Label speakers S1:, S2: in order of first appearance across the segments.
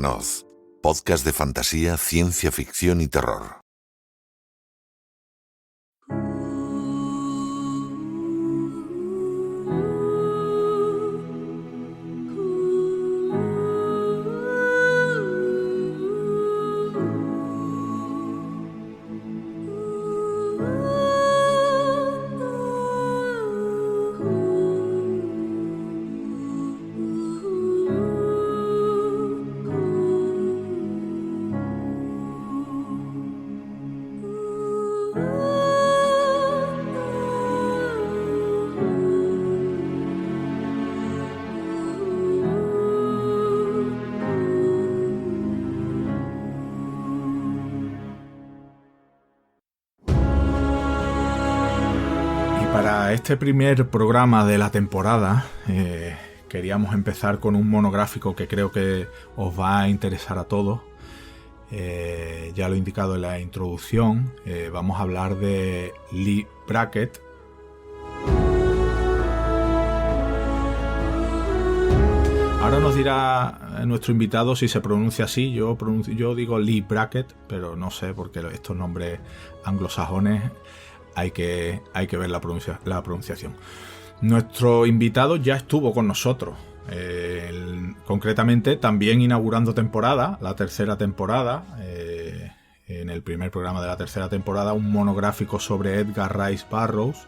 S1: Manoz, podcast de fantasía, ciencia ficción y terror.
S2: Para este primer programa de la temporada queríamos empezar con un monográfico que creo que os va a interesar a todos. Ya lo he indicado en la introducción, vamos a hablar de Leigh Brackett. Ahora nos dirá nuestro invitado si se pronuncia así. Yo digo Leigh Brackett, pero no sé, porque estos nombres anglosajones hay que ver la pronunciación. Nuestro invitado ya estuvo con nosotros, concretamente también inaugurando temporada, la tercera temporada, en el primer programa de la tercera temporada, un monográfico sobre Edgar Rice Burroughs,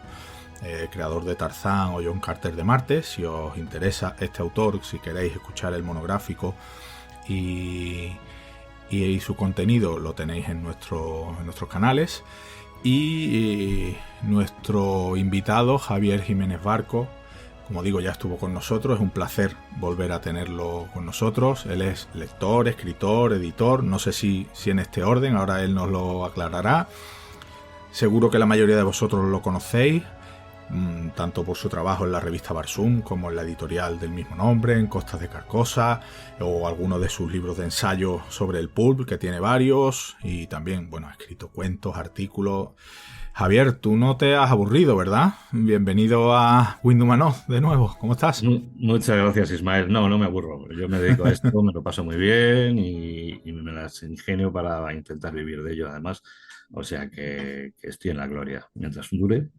S2: creador de Tarzán o John Carter de Marte. Si os interesa este autor, si queréis escuchar el monográfico y su contenido, lo tenéis en nuestros canales. Y nuestro invitado, Javier Jiménez Barco, como digo, ya estuvo con nosotros. Es un placer volver a tenerlo con nosotros. Él es lector, escritor, editor, no sé si en este orden, ahora él nos lo aclarará. Seguro que la mayoría de vosotros lo conocéis, tanto por su trabajo en la revista Barsum como en la editorial del mismo nombre, en Costas de Carcosa, o algunos de sus libros de ensayo sobre el pulp, que tiene varios, y también, bueno, ha escrito cuentos, artículos. Javier, tú no te has aburrido, ¿verdad? Bienvenido a Windu Manoz de nuevo, ¿cómo estás?
S3: Muchas gracias, Ismael. No me aburro. Yo me dedico a esto, me lo paso muy bien y me las ingenio para intentar vivir de ello, además. O sea que estoy en la gloria mientras dure.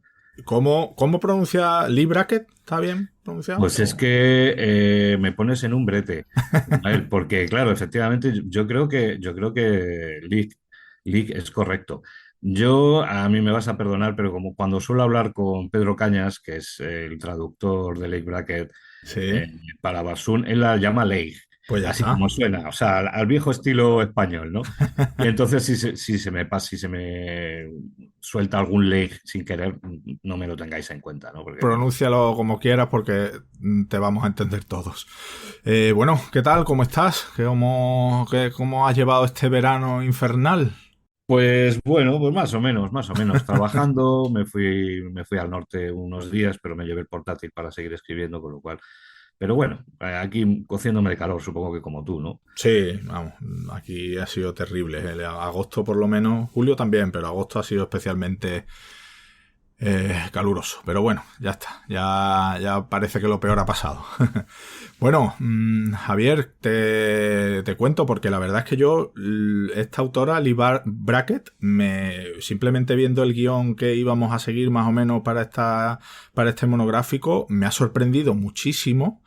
S2: ¿Cómo pronuncia Leigh Brackett? ¿Está bien pronunciado?
S3: Pues es que me pones en un brete, Ismael, porque claro, efectivamente, yo creo que Leigh es correcto. A mí me vas a perdonar, pero como cuando suelo hablar con Pedro Cañas, que es el traductor de Leigh Brackett,
S2: Sí,
S3: para Basun, él la llama Leigh,
S2: pues ya
S3: así
S2: está.
S3: como suena, o sea, al viejo estilo español, ¿no? Y entonces si se me suelta algún Leigh sin querer, no me lo tengáis en cuenta, ¿no? Porque
S2: Pronúncialo como quieras porque te vamos a entender todos. Bueno, ¿qué tal? ¿Cómo estás? ¿Cómo has llevado este verano infernal?
S3: pues bueno, pues más o menos. Trabajando, me fui al norte unos días, pero me llevé el portátil para seguir escribiendo, con lo cual. Pero bueno, aquí cociéndome de calor, supongo que como tú, ¿no?
S2: Sí, vamos, aquí ha sido terrible. El agosto por lo menos, julio también, pero agosto ha sido especialmente caluroso. Pero bueno, ya está. Ya parece que lo peor ha pasado. Bueno, Javier, te cuento porque la verdad es que yo, esta autora, Leigh Brackett, simplemente viendo el guión que íbamos a seguir más o menos para este monográfico, me ha sorprendido muchísimo.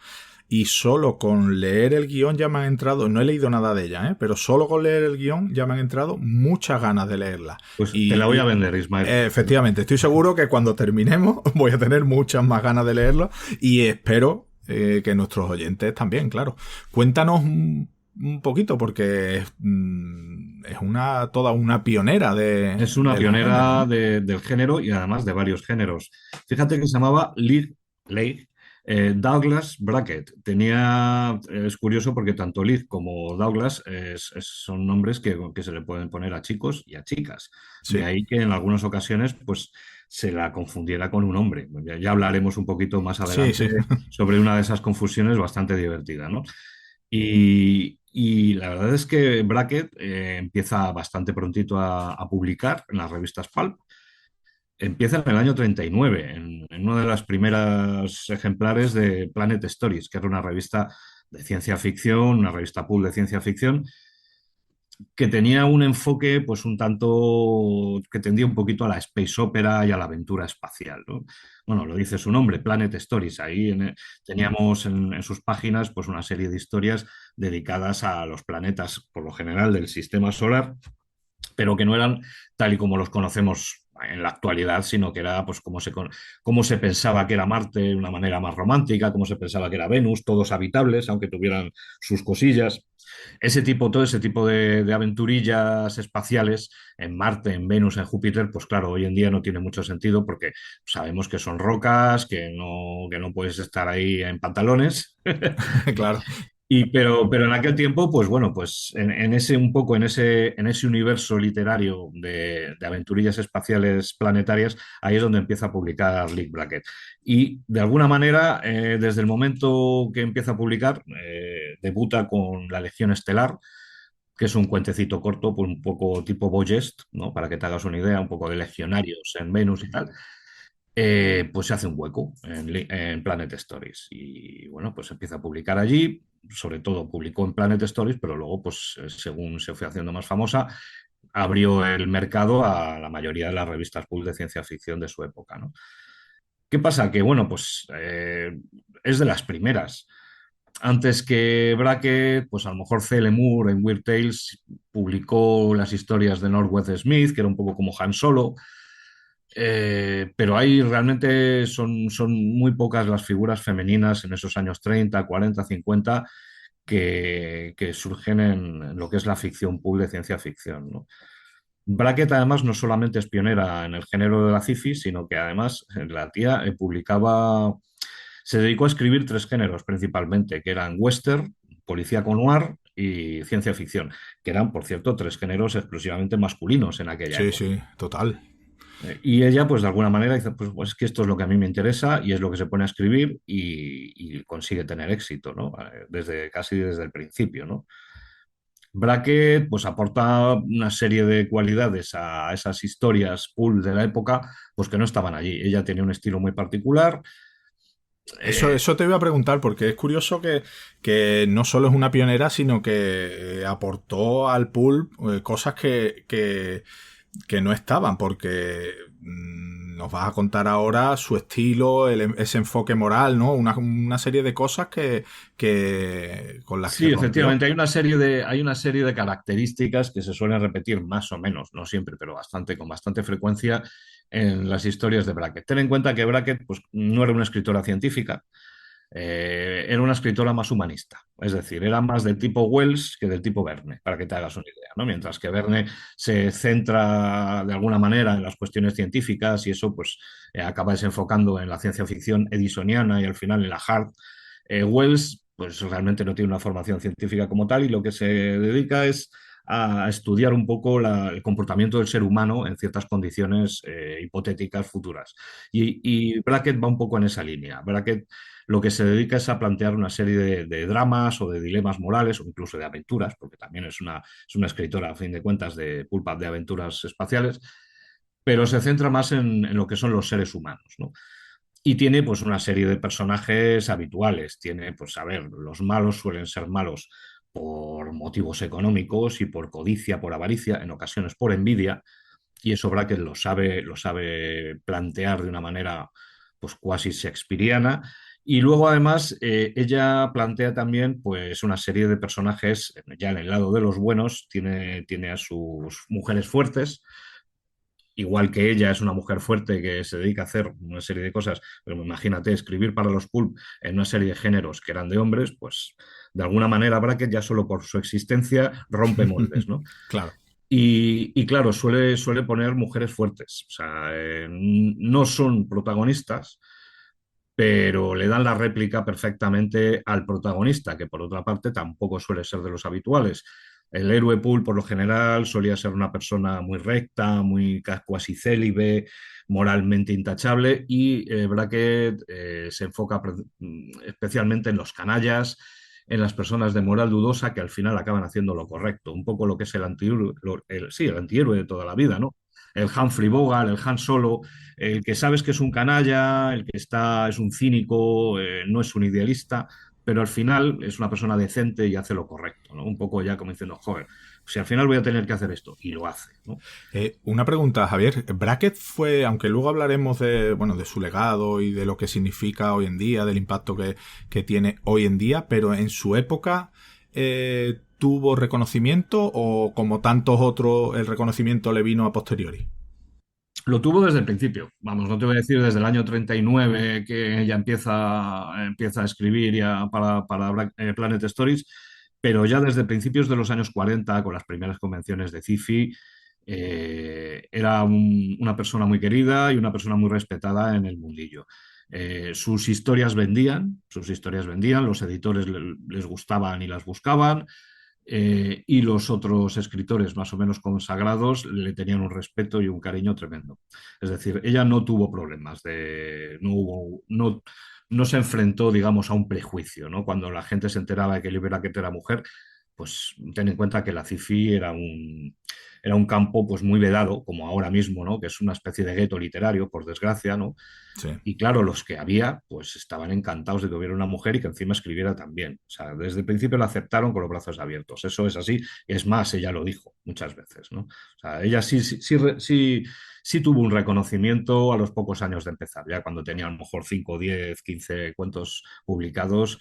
S2: Y solo con leer el guión ya me han entrado, no he leído nada de ella, pero solo con leer el guión ya me han entrado muchas ganas de leerla.
S3: Pues te la voy a vender, Ismael.
S2: Efectivamente, estoy seguro que cuando terminemos voy a tener muchas más ganas de leerlo y espero que nuestros oyentes también, claro. Cuéntanos un poquito, porque es toda una pionera
S3: Es una
S2: del
S3: pionera
S2: género, ¿no?
S3: del género y además de varios géneros. Fíjate que se llamaba Leigh Douglas Brackett. Es curioso porque tanto Leigh como Douglas son nombres que se le pueden poner a chicos y a chicas. De
S2: Sí,
S3: ahí que en algunas ocasiones pues, se la confundiera con un hombre. Ya hablaremos un poquito más
S2: sí,
S3: adelante
S2: sí.
S3: sobre una de esas confusiones bastante divertida, ¿no? Y la verdad es que Brackett empieza bastante prontito a publicar en las revistas Pulp. Empieza en el año 39, en uno de los primeros ejemplares de Planet Stories, que era una revista de ciencia ficción, una revista pulp de ciencia ficción, que tenía un enfoque, pues un tanto, que tendía un poquito a la space opera y a la aventura espacial, ¿no? Bueno, lo dice su nombre, Planet Stories. Ahí teníamos en sus páginas, pues una serie de historias dedicadas a los planetas, por lo general, del sistema solar, pero que no eran tal y como los conocemos en la actualidad, sino que era pues cómo se pensaba que era Marte de una manera más romántica, cómo se pensaba que era Venus, todos habitables, aunque tuvieran sus cosillas. Todo ese tipo de aventurillas espaciales en Marte, en Venus, en Júpiter, pues claro, hoy en día no tiene mucho sentido porque sabemos que son rocas, que no puedes estar ahí en pantalones.
S2: Claro.
S3: Pero en aquel tiempo, pues bueno, pues en ese un poco, en ese universo literario de aventurillas espaciales planetarias, ahí es donde empieza a publicar Leigh Brackett. Y de alguna manera, desde el momento que empieza a publicar, debuta con La Legión Estelar, que es un cuentecito corto, pues un poco tipo Boyest, ¿no? Para que te hagas una idea, un poco de legionarios en Venus y tal. Pues se hace un hueco en Planet Stories. Y bueno, pues empieza a publicar allí, sobre todo publicó en Planet Stories, pero luego, pues según se fue haciendo más famosa, abrió el mercado a la mayoría de las revistas pulp de ciencia ficción de su época, ¿no? ¿Qué pasa? Que bueno, pues es de las primeras. Antes que Brackett, pues a lo mejor C.L. Moore en Weird Tales publicó las historias de Northwest Smith, que era un poco como Han Solo. Pero ahí realmente son muy pocas las figuras femeninas en esos años 30, 40, 50 que surgen en lo que es la ficción pulp de ciencia ficción, ¿no? Brackett además no solamente es pionera en el género de la sci-fi, sino que además la tía se dedicó a escribir tres géneros principalmente, que eran western, policíaco noir y ciencia ficción, que eran, por cierto, tres géneros exclusivamente masculinos en aquella
S2: Sí,
S3: época.
S2: sí, total.
S3: Y ella, pues de alguna manera, dice, pues es que esto es lo que a mí me interesa y es lo que se pone a escribir y consigue tener éxito, ¿no? Casi desde el principio, ¿no? Brackett, pues aporta una serie de cualidades a esas historias pulp de la época, pues que no estaban allí. Ella tenía un estilo muy particular. eh,
S2: Eso te iba a preguntar, porque es curioso que no solo es una pionera, sino que aportó al pulp cosas que no estaban, porque nos vas a contar ahora su estilo, ese enfoque moral, ¿no? Una serie de cosas que con las que
S3: Sí,
S2: rompió.
S3: efectivamente, hay una serie de características que se suelen repetir más o menos, no siempre, pero con bastante frecuencia en las historias de Brackett. Ten en cuenta que Brackett pues, no era una escritora científica, era una escritora más humanista, es decir, era más del tipo Wells que del tipo Verne, para que te hagas una idea, ¿no? Mientras que Verne se centra de alguna manera en las cuestiones científicas y eso pues acaba desenfocando en la ciencia ficción edisoniana y al final en la hard. Wells, pues realmente no tiene una formación científica como tal y lo que se dedica es a estudiar un poco el comportamiento del ser humano en ciertas condiciones hipotéticas futuras. Y Brackett va un poco en esa línea. Brackett lo que se dedica es a plantear una serie de dramas o de dilemas morales o incluso de aventuras, porque también es una escritora, a fin de cuentas, de pulpa de aventuras espaciales, pero se centra más en lo que son los seres humanos, ¿no? Y tiene pues una serie de personajes habituales. Tiene, pues a ver, los malos suelen ser malos por motivos económicos y por codicia, por avaricia, en ocasiones por envidia, y eso Brackett lo sabe plantear de una manera pues cuasi shakespeariana. Y luego además ella plantea también pues una serie de personajes, ya en el lado de los buenos, tiene a sus mujeres fuertes, igual que ella es una mujer fuerte que se dedica a hacer una serie de cosas, pero imagínate escribir para los pulp en una serie de géneros que eran de hombres, pues de alguna manera Brackett ya solo por su existencia rompe moldes, ¿no?
S2: Claro.
S3: Y claro, suele poner mujeres fuertes, o sea, no son protagonistas, pero le dan la réplica perfectamente al protagonista, que por otra parte tampoco suele ser de los habituales. El héroe Poole, por lo general, solía ser una persona muy recta, muy cuasi célibe, moralmente intachable, y Brackett se enfoca especialmente en los canallas, en las personas de moral dudosa que al final acaban haciendo lo correcto, un poco lo que es el antihéroe, sí, el antihéroe de toda la vida, ¿no? El Humphrey Bogart, el Han Solo, el que sabes que es un canalla, el que es un cínico, no es un idealista, pero al final es una persona decente y hace lo correcto, ¿no? Un poco ya como diciendo, joder, si al final voy a tener que hacer esto, y lo hace, ¿no?
S2: Una pregunta, Javier. Brackett fue, aunque luego hablaremos de, bueno, de su legado y de lo que significa hoy en día, del impacto que tiene hoy en día, pero en su época ¿tuvo reconocimiento o como tantos otros el reconocimiento le vino a posteriori?
S3: Lo tuvo desde el principio. Vamos, no te voy a decir desde el año 39 que ella empieza a escribir ya para Planet Stories, pero ya desde principios de los años 40, con las primeras convenciones de sci-fi, era una persona muy querida y una persona muy respetada en el mundillo. Sus historias vendían, los editores les gustaban y las buscaban, y los otros escritores más o menos consagrados le tenían un respeto y un cariño tremendo. Es decir, ella no tuvo problemas no se enfrentó, digamos, a un prejuicio, ¿no? Cuando la gente se enteraba de que Libera Brackett era mujer, pues ten en cuenta que la sci-fi era un campo pues muy vedado, como ahora mismo, ¿no? Que es una especie de gueto literario, por desgracia, ¿no?
S2: Sí.
S3: Y claro, los que había, pues estaban encantados de que hubiera una mujer y que encima escribiera también. O sea, desde el principio la aceptaron con los brazos abiertos. Eso es así. Es más, ella lo dijo muchas veces, ¿no? O sea, ella sí tuvo un reconocimiento a los pocos años de empezar. Ya cuando tenía a lo mejor 5, 10, 15 cuentos publicados,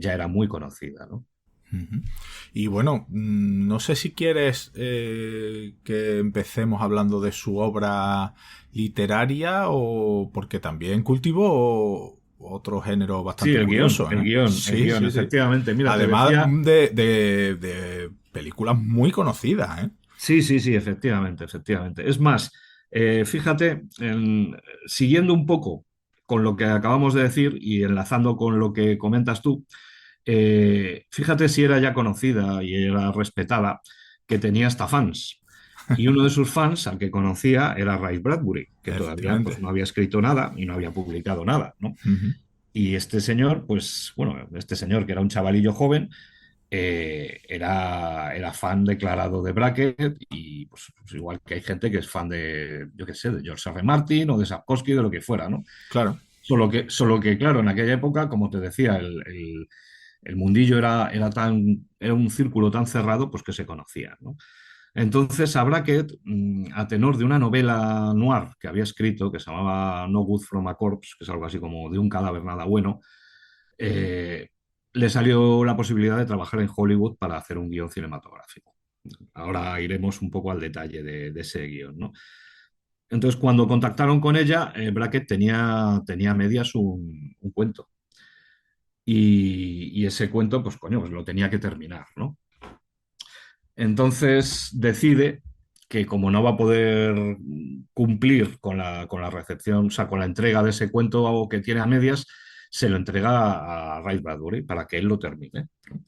S3: ya era muy conocida, ¿no?
S2: Ujú. Y bueno, no sé si quieres que empecemos hablando de su obra literaria o porque también cultivó otro género
S3: Sí,
S2: bastante curioso, ¿eh?
S3: el
S2: Sí,
S3: guión,
S2: sí, sí.
S3: efectivamente. Mira, te
S2: Además
S3: decía.
S2: de películas muy conocidas, ¿eh?
S3: Sí, sí, sí, efectivamente, efectivamente. Es más, fíjate, siguiendo un poco con lo que acabamos de decir y enlazando con lo que comentas tú, fíjate si era ya conocida y era respetada, que tenía hasta fans. Y uno de sus fans, al que conocía, era Ray Bradbury, que todavía pues,
S2: Efectivamente.
S3: no había escrito nada y no había publicado nada, ¿no?
S2: Ujú.
S3: Y este señor, pues, bueno, este señor que era un chavalillo joven, era fan declarado de Brackett y pues igual que hay gente que es fan de, yo qué sé, de George R. R. Martin o de Sapkowski, de lo que fuera, ¿no?
S2: Claro.
S3: Solo que claro, en aquella época, como te decía, el mundillo era un círculo tan cerrado, pues que se conocía, ¿no? Entonces, a Brackett, a tenor de una novela noir que había escrito, que se llamaba No Good from a Corpse, que es algo así como de un cadáver nada bueno, eh, le salió la posibilidad de trabajar en Hollywood para hacer un guión cinematográfico. Ahora iremos un poco al detalle de ese guión, ¿no? Entonces, cuando contactaron con ella, Brackett tenía a medias un cuento. Y ese cuento, pues coño, pues lo tenía que terminar, ¿no? Entonces decide que como no va a poder cumplir con la recepción, o sea, con la entrega de ese cuento que tiene a medias, se lo entrega a Ray Bradbury para que él lo termine, ¿no?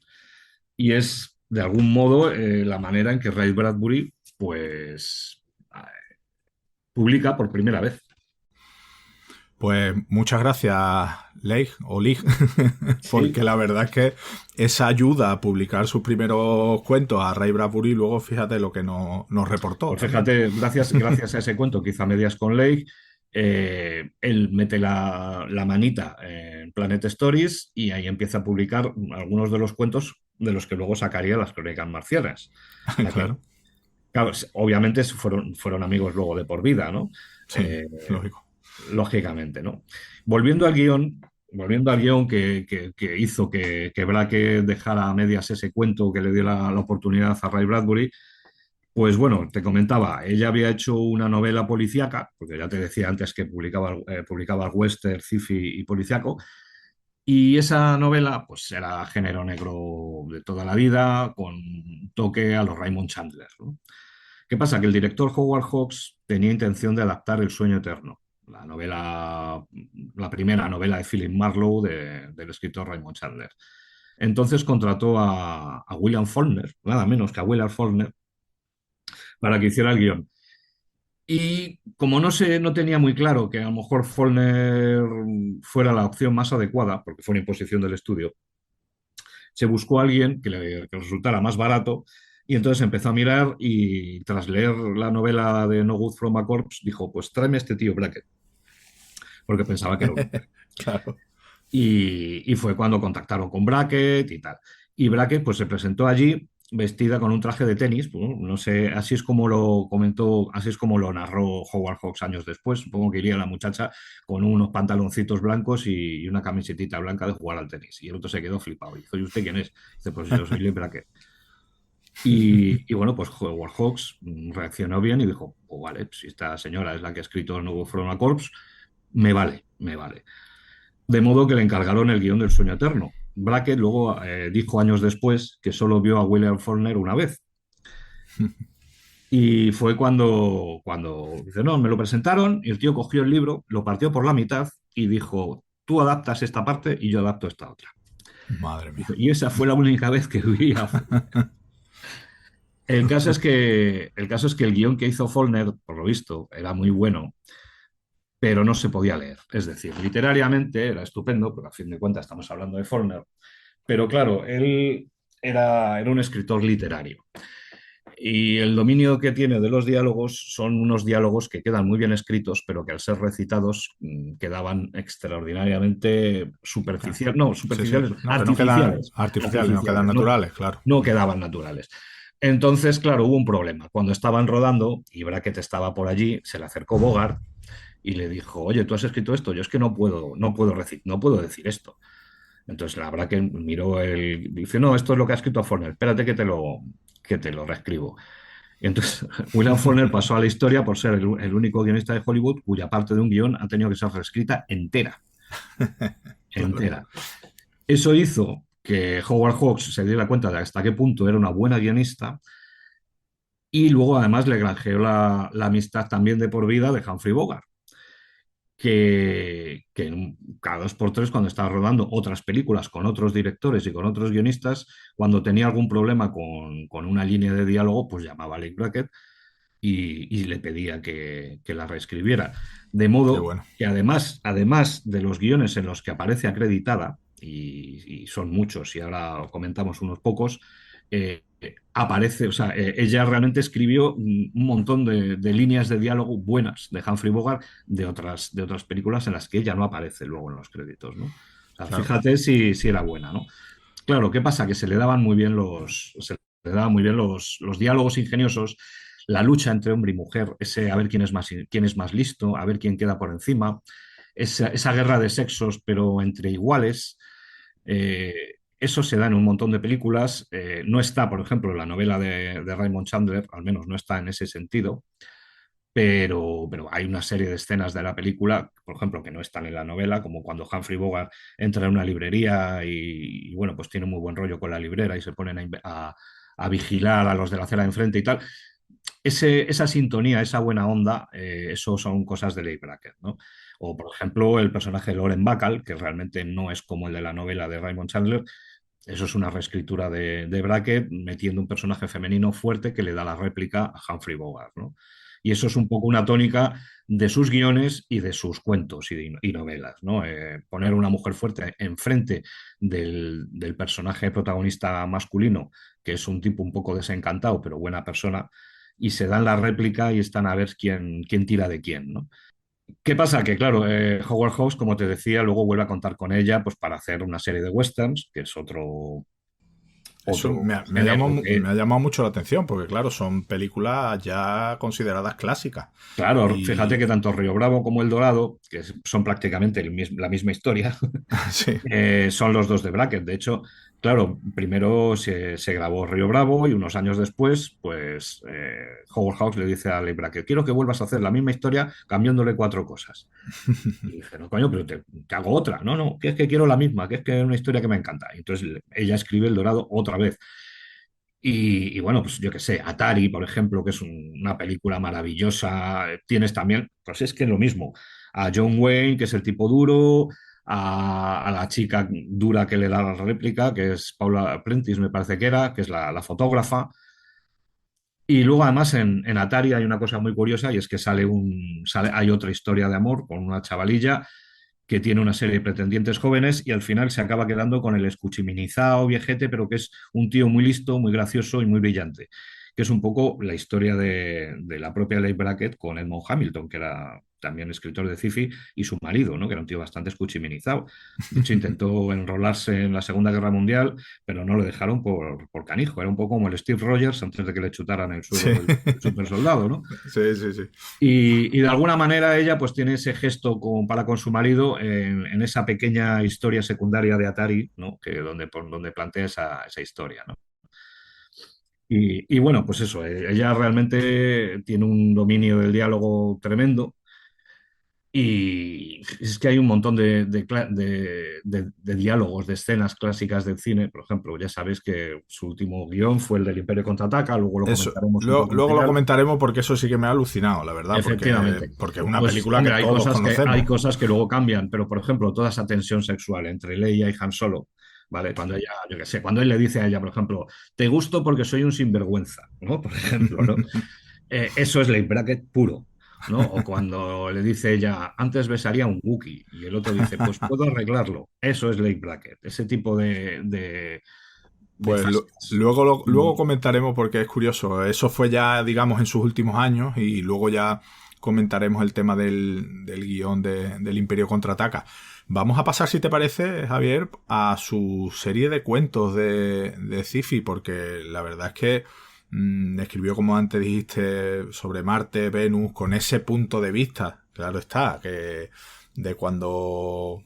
S3: Y es, de algún modo, la manera en que Ray Bradbury, pues, publica por primera vez.
S2: Pues muchas gracias, Leigh, o Lig,
S3: Sí,
S2: porque la verdad es que esa ayuda a publicar sus primeros cuentos a Ray Bradbury, luego fíjate lo que nos reportó
S3: pues
S2: también.
S3: fíjate, gracias a ese cuento que hizo a medias con Leigh, él mete la manita en Planet Stories y ahí empieza a publicar algunos de los cuentos de los que luego sacaría las crónicas marcianas. O sea que,
S2: Claro,
S3: claro, obviamente fueron amigos luego de por vida, ¿no?
S2: sí,
S3: Eh,
S2: lógico.
S3: lógicamente, ¿no? Volviendo al guión, volviendo al guión que hizo que Braque dejara a medias ese cuento que le dio la oportunidad a Ray Bradbury, pues bueno, te comentaba, ella había hecho una novela policíaca, porque ya te decía antes que publicaba western, sci-fi y policíaco, y esa novela pues era género negro de toda la vida, con toque a los Raymond Chandler, ¿no? ¿Qué pasa? Que el director Howard Hawks tenía intención de adaptar El sueño eterno, la primera novela de Philip Marlowe del escritor Raymond Chandler. Entonces contrató a William Faulkner, nada menos que a Willard Faulkner, para que hiciera el guión. Y como no tenía muy claro que a lo mejor Faulkner fuera la opción más adecuada, porque fue una imposición del estudio, se buscó a alguien que resultara más barato y entonces empezó a mirar y tras leer la novela de No Good From a Corpse dijo, pues tráeme a este tío Brackett, porque pensaba que era un hombre.
S2: Claro.
S3: y fue cuando contactaron con Brackett y tal. Y Brackett pues se presentó allí vestida con un traje de tenis, pues, no sé, así es como lo comentó, así es como lo narró Howard Hawks años después. Supongo que iría la muchacha con unos pantaloncitos blancos y una camisetita blanca de jugar al tenis. Y el otro se quedó flipado. Y dijo, ¿y usted quién es? Dice, pues yo soy Lee Brackett. Y bueno, pues Howard Hawks reaccionó bien y dijo, pues vale, si esta señora es la que ha escrito el nuevo From a Corpse, me vale, me vale. De modo que le encargaron el guión del Sueño Eterno. Brackett luego dijo años después que solo vio a William Faulkner una vez. Y fue cuando dice, no, me lo presentaron y el tío cogió el libro, lo partió por la mitad y dijo, tú adaptas esta parte y yo adapto esta otra.
S2: Madre mía.
S3: Y esa fue la única vez que vi a Faulkner. El caso es que el guión que hizo Faulkner, por lo visto, era muy bueno, pero no se podía leer. Es decir, literariamente era estupendo, pero a fin de cuentas estamos hablando de Faulkner. Pero claro, él era un escritor literario. Y el dominio que tiene de los diálogos son unos diálogos que quedan muy bien escritos, pero que al ser recitados quedaban extraordinariamente
S2: Claro.
S3: superficiales, no,
S2: Sí, sí.
S3: superficiales,
S2: No, que no quedan
S3: artificiales,
S2: artificiales, no quedan
S3: artificiales, no,
S2: naturales, claro.
S3: no quedaban naturales. Entonces, claro, hubo un problema. Cuando estaban rodando y Brackett estaba por allí, se le acercó Bogart y le dijo, oye, tú has escrito esto, yo es que no puedo decir esto. Entonces la Bracken miró el. Dice, no, esto es lo que ha escrito Faulkner, espérate que te lo reescribo. Y entonces William Faulkner pasó a la historia por ser el único guionista de Hollywood cuya parte de un guión ha tenido que ser reescrita entera.
S2: Claro.
S3: Entera. Eso hizo que Howard Hawks se diera cuenta de hasta qué punto era una buena guionista y luego además le granjeó la amistad también de por vida de Humphrey Bogart. Que cada dos por tres, cuando estaba rodando otras películas con otros directores y con otros guionistas, cuando tenía algún problema con una línea de diálogo, pues llamaba a Leigh Brackett y le pedía que la reescribiera. De
S2: Qué
S3: modo
S2: bueno.
S3: que además de los guiones en los que aparece acreditada, y son muchos, y ahora comentamos unos pocos, aparece, o sea, ella realmente escribió un montón de líneas de diálogo buenas de Humphrey Bogart de otras películas en las que ella no aparece luego en los créditos, ¿no? O sea,
S2: Claro.
S3: fíjate si era buena, ¿no? Claro, ¿qué pasa? Que se le daban muy bien los diálogos ingeniosos, la lucha entre hombre y mujer, ese a ver quién es más listo, a ver quién queda por encima, esa guerra de sexos, pero entre iguales. Eso se da en un montón de películas. No está, por ejemplo, en la novela de Raymond Chandler, al menos no está en ese sentido, pero hay una serie de escenas de la película, por ejemplo, que no están en la novela, como cuando Humphrey Bogart entra en una librería bueno, pues tiene muy buen rollo con la librera y se ponen a vigilar a los de la acera de enfrente y tal. Esa sintonía, esa buena onda, eso son cosas de Leigh Brackett, ¿no? O, por ejemplo, el personaje de Lauren Bacall, que realmente no es como el de la novela de Raymond Chandler, eso es una reescritura de Brackett metiendo un personaje femenino fuerte que le da la réplica a Humphrey Bogart, ¿no? Y eso es un poco una tónica de sus guiones y de sus cuentos y novelas, ¿no? Poner una mujer fuerte enfrente del personaje protagonista masculino, que es un tipo un poco desencantado, pero buena persona, y se dan la réplica y están a ver quién tira de quién, ¿no? ¿Qué pasa? Que claro, Howard Hawks, como te decía, luego vuelve a contar con ella pues, para hacer una serie de westerns, que es otro,
S2: Eso
S3: otro
S2: me ha llamado,
S3: género
S2: me
S3: que,
S2: ha llamado mucho la atención, porque claro, son películas ya consideradas clásicas.
S3: claro, fíjate
S2: Y
S3: que tanto Río Bravo como El Dorado, que son prácticamente la misma historia,
S2: sí,
S3: son los dos de Brackett. De hecho, claro, primero se grabó Río Bravo y unos años después, pues Howard Hawks le dice a Leigh Brackett, quiero que vuelvas a hacer la misma historia cambiándole cuatro cosas. Y dije, no, coño, pero te hago otra. No, no, que es que quiero la misma, que es que es una historia que me encanta. Y entonces ella escribe El Dorado otra vez. Y bueno, pues yo qué sé, Atari, por ejemplo, que es una película maravillosa. Tienes también, pues es que lo mismo, a John Wayne, que es el tipo duro, a la chica dura que le da la réplica, que es Paula Prentice, me parece que es la fotógrafa. Y luego, además, en Atari hay una cosa muy curiosa y es que hay otra historia de amor con una chavalilla que tiene una serie de pretendientes jóvenes y al final se acaba quedando con el escuchiminizado viejete, pero que es un tío muy listo, muy gracioso y muy brillante, que es un poco la historia de la propia Leigh Brackett con Edmond Hamilton, que era también escritor de sci-fi, y su marido, ¿no? Que era un tío bastante escuchiminizado. De hecho, intentó enrolarse en la Segunda Guerra Mundial, pero no le dejaron por canijo. Era un poco como el Steve Rogers antes de que le chutaran el suero
S2: Sí,
S3: del super soldado, ¿no?
S2: sí, sí, sí.
S3: Y de alguna manera ella pues tiene ese gesto para con su marido en esa pequeña historia secundaria de Atari, ¿no? Donde plantea esa historia, ¿no? Y bueno, pues eso, ella realmente tiene un dominio del diálogo tremendo y es que hay un montón de diálogos, de escenas clásicas del cine. Por ejemplo, ya sabéis que su último guión fue el del Imperio Contraataca, luego lo
S2: Eso.
S3: comentaremos un
S2: Luego,
S3: poco al
S2: luego lo
S3: final.
S2: comentaremos porque eso sí que me ha alucinado, la verdad,
S3: Efectivamente.
S2: porque es una
S3: Pues,
S2: película que
S3: hombre,
S2: todos
S3: hay
S2: conocemos.
S3: cosas que luego cambian, pero por ejemplo, toda esa tensión sexual entre Leia y Han Solo, ¿vale? Cuando ella, yo qué sé, cuando él le dice a ella, por ejemplo, te gusto porque soy un sinvergüenza, ¿no? Por ejemplo, ¿no? Eso es late bracket puro, ¿no? O cuando le dice ella, antes besaría a un Wookiee, y el otro dice, pues puedo arreglarlo. Eso es late bracket, ese tipo de
S2: Pues
S3: fases.
S2: luego,
S3: Mm.
S2: luego comentaremos porque es curioso. Eso fue ya, digamos, en sus últimos años y luego ya comentaremos el tema del guión del Imperio Contraataca. Vamos a pasar, si te parece, Javier, a su serie de cuentos de sci-fi, porque la verdad es que escribió, como antes dijiste, sobre Marte, Venus, con ese punto de vista, claro está, que de cuando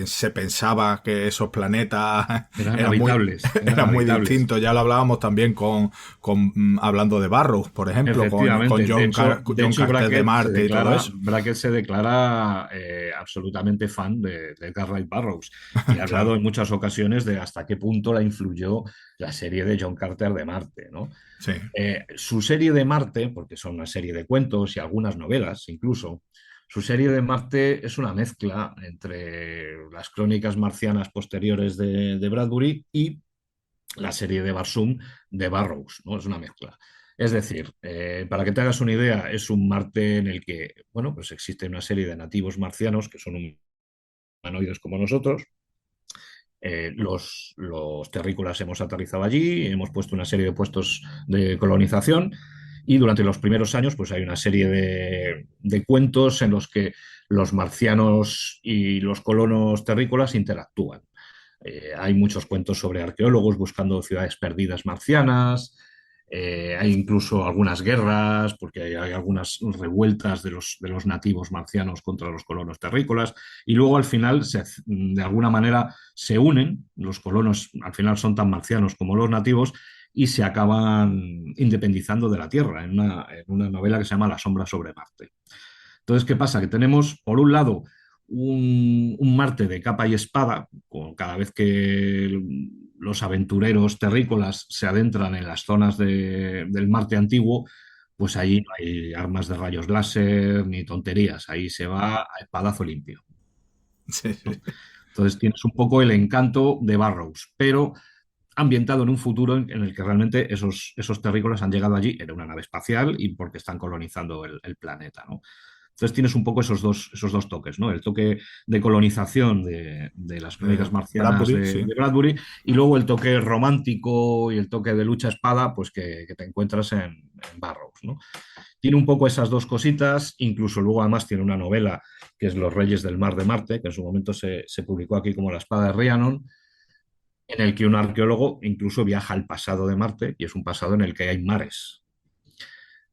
S2: se pensaba que esos planetas
S3: Eran habitables, eran
S2: eran muy
S3: habitables.
S2: distintos. Ya lo hablábamos también hablando de Barrows, por ejemplo, con
S3: Efectivamente, de
S2: John
S3: hecho
S2: Carter de Marte y todo eso.
S3: Brackett se declara absolutamente fan de Edgar Wright Burroughs y ha hablado
S2: Claro,
S3: en muchas ocasiones de hasta qué punto la influyó la serie de John Carter de Marte, ¿no?
S2: sí,
S3: Su serie de Marte, porque son una serie de cuentos y algunas novelas incluso, su serie de Marte es una mezcla entre las crónicas marcianas posteriores de Bradbury y la serie de Barsum de Burroughs, ¿no? Es una mezcla. Es decir, para que te hagas una idea, es un Marte en el que, bueno, pues existe una serie de nativos marcianos que son humanoides como nosotros. Los terrícolas hemos aterrizado allí, hemos puesto una serie de puestos de colonización y durante los primeros años pues hay una serie de cuentos en los que los marcianos y los colonos terrícolas interactúan. Hay muchos cuentos sobre arqueólogos buscando ciudades perdidas marcianas. Hay incluso algunas guerras, porque hay algunas revueltas de los nativos marcianos contra los colonos terrícolas. Y luego al final, de alguna manera, se unen. Los colonos al final son tan marcianos como los nativos y se acaban independizando de la Tierra en una novela que se llama La sombra sobre Marte. Entonces, ¿qué pasa? Que tenemos, por un lado, un Marte de capa y espada, cada vez que los aventureros terrícolas se adentran en las zonas del Marte antiguo, pues allí no hay armas de rayos láser ni tonterías, ahí se va a espadazo limpio,
S2: sí,
S3: ¿no?
S2: sí.
S3: Entonces tienes un poco el encanto de Barrows, pero ambientado en un futuro en el que realmente esos terrícolas han llegado allí, era una nave espacial y porque están colonizando el planeta, ¿no? Entonces tienes un poco esos dos toques, ¿no? El toque de colonización de las crónicas marcianas
S2: Bradbury,
S3: de
S2: sí.
S3: Bradbury y luego el toque romántico y el toque de lucha espada, pues que te encuentras en Barrows, ¿no? Tiene un poco esas dos cositas, incluso luego además tiene una novela que es Los Reyes del Mar de Marte, que en su momento se publicó aquí como La Espada de Rhiannon, en el que un arqueólogo incluso viaja al pasado de Marte y es un pasado en el que hay mares.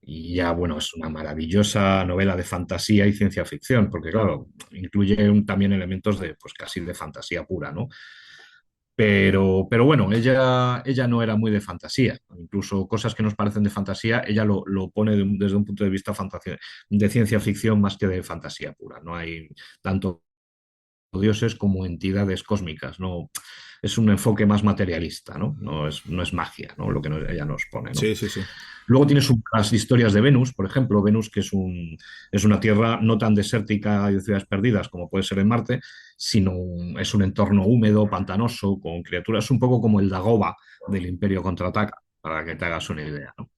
S3: Y ya, bueno, es una maravillosa novela de fantasía y ciencia ficción, porque claro, incluye también elementos de, pues casi de fantasía pura, ¿no? Pero bueno, ella no era muy de fantasía. Incluso cosas que nos parecen de fantasía, ella lo pone desde un punto de vista de ciencia ficción más que de fantasía pura. No hay tanto dioses como entidades cósmicas, ¿no? Es un enfoque más materialista, ¿no? No es magia, ¿no? Lo que ella nos pone, ¿no?
S2: Sí, sí, sí.
S3: Luego tienes las historias de Venus, por ejemplo, Venus, que es una tierra no tan desértica y de ciudades perdidas como puede ser en Marte, sino es un entorno húmedo, pantanoso, con criaturas un poco como el Dagoba del Imperio Contraataca, para que te hagas una idea, ¿no?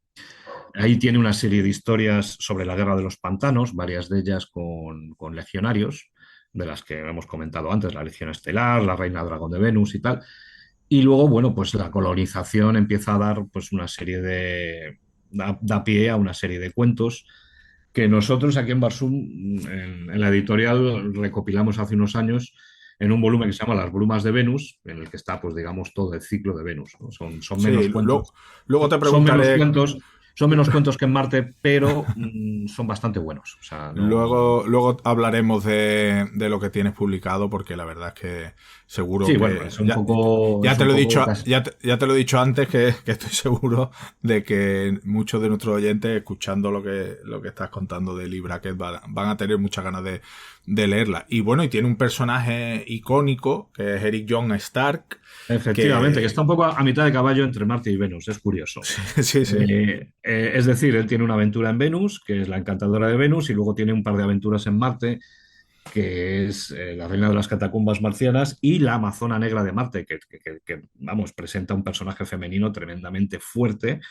S3: Ahí tiene una serie de historias sobre la guerra de los pantanos, varias de ellas con legionarios, de las que hemos comentado antes, la Legión Estelar, la Reina Dragón de Venus y tal. Y luego, bueno, pues la colonización empieza a dar pues una serie da pie a una serie de cuentos que nosotros aquí en Barsum, en la editorial, recopilamos hace unos años en un volumen que se llama Las Brumas de Venus, en el que está, pues digamos, todo el ciclo de Venus, ¿no? Son
S2: Sí,
S3: menos cuentos,
S2: luego te
S3: son menos
S2: preguntaré.
S3: cuentos, son menos cuentos que en Marte, pero son bastante buenos. O sea, no.
S2: Luego hablaremos de lo que tienes publicado, porque la verdad es que seguro
S3: Sí, bueno,
S2: que ya
S3: es
S2: te
S3: un
S2: lo he
S3: poco
S2: dicho,
S3: casi.
S2: ya te lo he dicho antes que estoy seguro de que muchos de nuestros oyentes, escuchando lo que estás contando de Lee Brackett, van a tener muchas ganas de leerla. Y bueno, y tiene un personaje icónico que es Eric John Stark,
S3: Efectivamente, que
S2: que
S3: está un poco a mitad de caballo entre Marte y Venus, es curioso.
S2: sí, sí.
S3: Es decir, él tiene una aventura en Venus, que es la encantadora de Venus, y luego tiene un par de aventuras en Marte, que es la reina de las catacumbas marcianas y la amazona negra de Marte, vamos, presenta un personaje femenino tremendamente fuerte.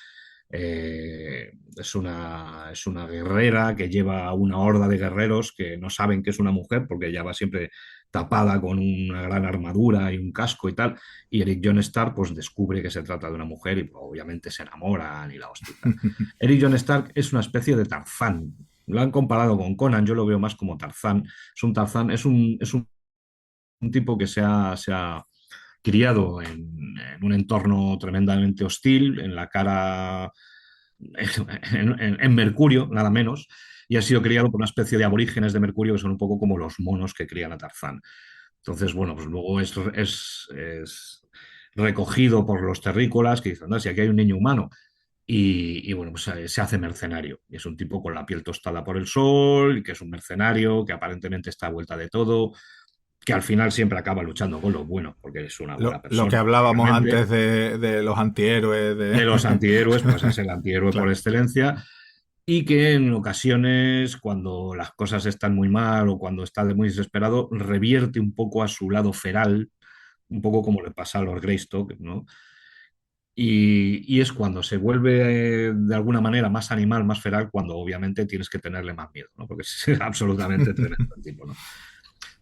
S3: Es una guerrera que lleva a una horda de guerreros que no saben que es una mujer porque ella va siempre tapada con una gran armadura y un casco y tal. Y Eric John Stark pues descubre que se trata de una mujer y pues, obviamente se enamoran y la hostia. Y tal. Eric John Stark es una especie de Tarzán. Lo han comparado con Conan, yo lo veo más como Tarzán. Es un Tarzán, un tipo que se ha criado en un entorno tremendamente hostil, en la cara, en Mercurio, nada menos, y ha sido criado por una especie de aborígenes de Mercurio que son un poco como los monos que crían a Tarzán. Entonces, bueno, pues luego es recogido por los terrícolas que dicen, anda, si aquí hay un niño humano. Y bueno, pues se hace mercenario. Y es un tipo con la piel tostada por el sol, que es un mercenario, que aparentemente está a vuelta de todo, que al final siempre acaba luchando con lo bueno, porque es una buena
S2: Lo que
S3: persona,
S2: hablábamos
S3: básicamente.
S2: antes de los antihéroes,
S3: De los antihéroes, pues es el antihéroe por
S2: claro.
S3: excelencia, y que en ocasiones, cuando las cosas están muy mal o cuando está muy desesperado, revierte un poco a su lado feral, un poco como le pasa a Lord Greystoke, ¿no? Y es cuando se vuelve de alguna manera más animal, más feral, cuando obviamente tienes que tenerle más miedo, ¿no? Porque es absolutamente tremendo el tipo, ¿no?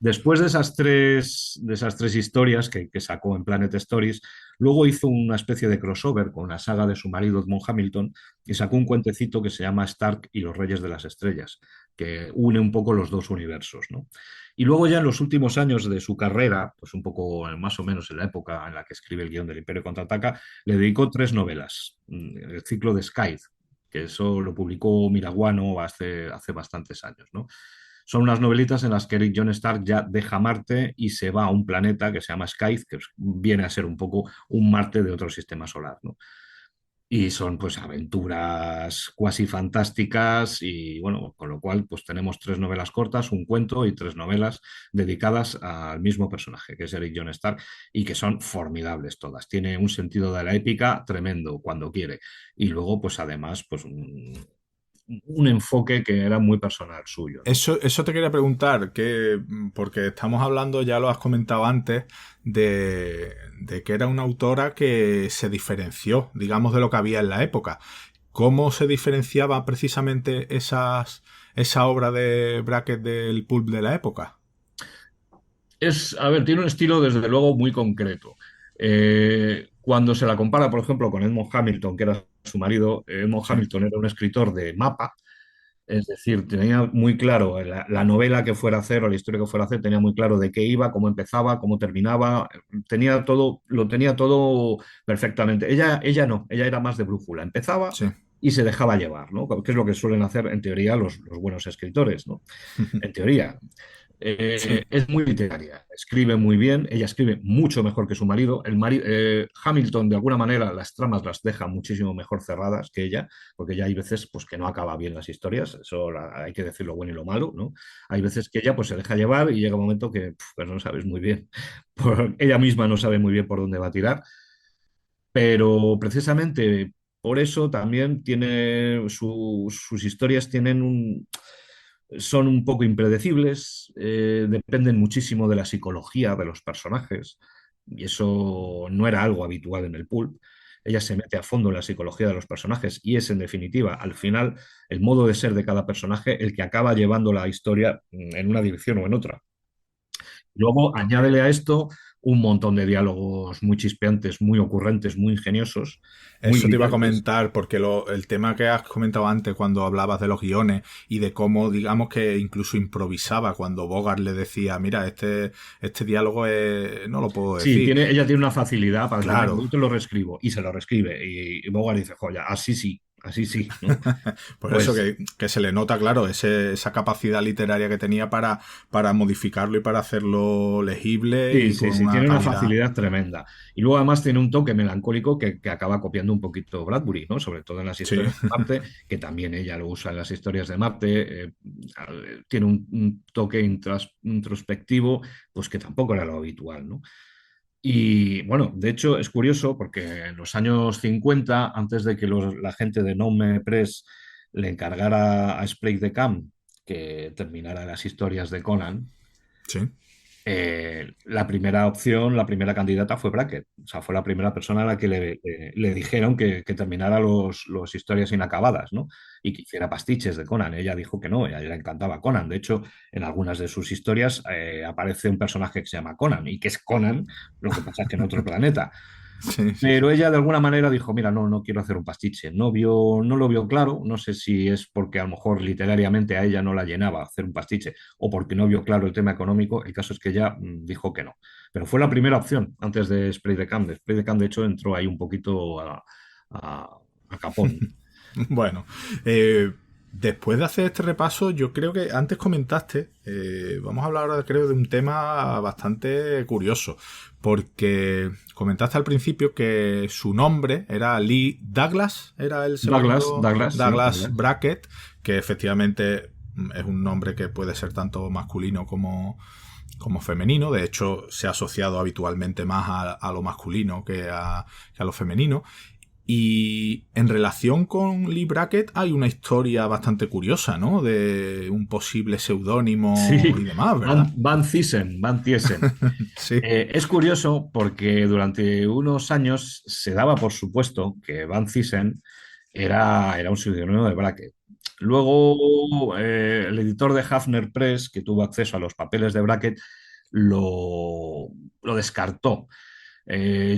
S3: Después de esas tres historias que sacó en Planet Stories, luego hizo una especie de crossover con la saga de su marido Edmond Hamilton y sacó un cuentecito que se llama Stark y los Reyes de las Estrellas, que une un poco los dos universos, ¿no? Y luego ya en los últimos años de su carrera, pues un poco más o menos en la época en la que escribe el guión del Imperio Contraataca, le dedicó tres novelas, el ciclo de Scythe, que eso lo publicó Miraguano hace bastantes años, ¿no? Son unas novelitas en las que Eric John Stark ya deja Marte y se va a un planeta que se llama Scythe, que viene a ser un poco un Marte de otro sistema solar, ¿no? Y son pues aventuras cuasi fantásticas y bueno, con lo cual pues tenemos tres novelas cortas, un cuento y tres novelas dedicadas al mismo personaje, que es Eric John Stark, y que son formidables todas. Tiene un sentido de la épica tremendo cuando quiere. Y luego pues además pues un enfoque que era muy personal suyo, ¿no?
S2: Eso te quería preguntar, porque estamos hablando, ya lo has comentado antes, de que era una autora que se diferenció, digamos, de lo que había en la época. ¿Cómo se diferenciaba precisamente esa obra de Brackett del pulp de la época?
S3: A ver, tiene un estilo desde luego muy concreto. Cuando se la compara, por ejemplo, con Edmond Hamilton, que era su marido, Edmond
S2: Sí,
S3: Hamilton era un escritor de mapa, es decir, tenía muy claro la novela que fuera a hacer o la historia que fuera a hacer, tenía muy claro de qué iba, cómo empezaba, cómo terminaba, tenía todo, lo tenía todo perfectamente. Ella no, ella era más de brújula, empezaba
S2: sí.
S3: y se dejaba llevar, ¿no? Que es lo que suelen hacer en teoría los buenos escritores, ¿no? En teoría.
S2: Sí.
S3: Es muy literaria, escribe muy bien, ella escribe mucho mejor que su marido. Hamilton, de alguna manera, las tramas las deja muchísimo mejor cerradas que ella, porque ya hay veces pues, que no acaba bien las historias, eso hay que decir lo bueno y lo malo, ¿no? Hay veces que ella pues, se deja llevar y llega un momento que pues, no sabes muy bien, ella misma no sabe muy bien por dónde va a tirar, pero precisamente por eso también sus historias tienen son un poco impredecibles, dependen muchísimo de la psicología de los personajes, y eso no era algo habitual en el pulp. Ella se mete a fondo en la psicología de los personajes y es, en definitiva, al final, el modo de ser de cada personaje el que acaba llevando la historia en una dirección o en otra. Luego añádele a esto un montón de diálogos muy chispeantes, muy ocurrentes, muy ingeniosos, muy
S2: Eso te iba a
S3: brillantes.
S2: comentar, porque el tema que has comentado antes cuando hablabas de los guiones y de cómo, digamos, que incluso improvisaba cuando Bogart le decía, mira, este diálogo no lo puedo
S3: Sí,
S2: decir.
S3: ella tiene una facilidad para decir, venga,
S2: Claro,
S3: yo te lo reescribo, y se lo reescribe. Y Bogart dice, joya, así sí, ¿no?
S2: por eso
S3: Pues
S2: que se le nota, claro, esa capacidad literaria que tenía para modificarlo y para hacerlo legible
S3: sí,
S2: y
S3: sí,
S2: con
S3: sí,
S2: una
S3: tiene una
S2: calidad.
S3: facilidad tremenda. Y luego además tiene un toque melancólico que acaba copiando un poquito Bradbury, ¿no? Sobre todo en las
S2: Sí,
S3: historias de Marte, que también ella lo usa en las historias de Marte. Tiene un toque introspectivo, pues que tampoco era lo habitual, ¿no? Y bueno, de hecho es curioso porque en los años 50, antes de que la gente de Nome Press le encargara a Sprague de Camp que terminara las historias de Conan,
S2: sí.
S3: la primera opción, la primera candidata fue Brackett. O sea, fue la primera persona a la que le dijeron que terminara los historias inacabadas, ¿no? Y que hiciera pastiches de Conan. Ella dijo que no, a ella le encantaba Conan. De hecho, en algunas de sus historias aparece un personaje que se llama Conan y que es Conan, lo que pasa es que en otro planeta.
S2: Sí, sí, sí.
S3: Pero ella de alguna manera dijo, mira, no quiero hacer un pastiche. No lo vio claro, no sé si es porque a lo mejor literariamente a ella no la llenaba hacer un pastiche o porque no vio claro el tema económico. El caso es que ella dijo que no. Pero fue la primera opción antes de Spray de Camp. Spray de Camp, de hecho, entró ahí un poquito a capón.
S2: Bueno, después de hacer este repaso, yo creo que antes comentaste, vamos a hablar ahora creo de un tema bastante curioso, porque comentaste al principio que su nombre era Lee Douglas, era el seudónimo
S3: Sí,
S2: Douglas
S3: Douglas.
S2: Brackett, que efectivamente es un nombre que puede ser tanto masculino como femenino. De hecho, se ha asociado habitualmente más a lo masculino que a lo femenino. Y en relación con Lee Brackett hay una historia bastante curiosa, ¿no? De un posible seudónimo
S3: Sí,
S2: y demás, ¿verdad?
S3: Van Thiesen.
S2: Sí,
S3: Es curioso porque durante unos años se daba por supuesto que Van Thiesen era un seudónimo de Brackett. Luego, el editor de Hafner Press, que tuvo acceso a los papeles de Brackett, lo descartó.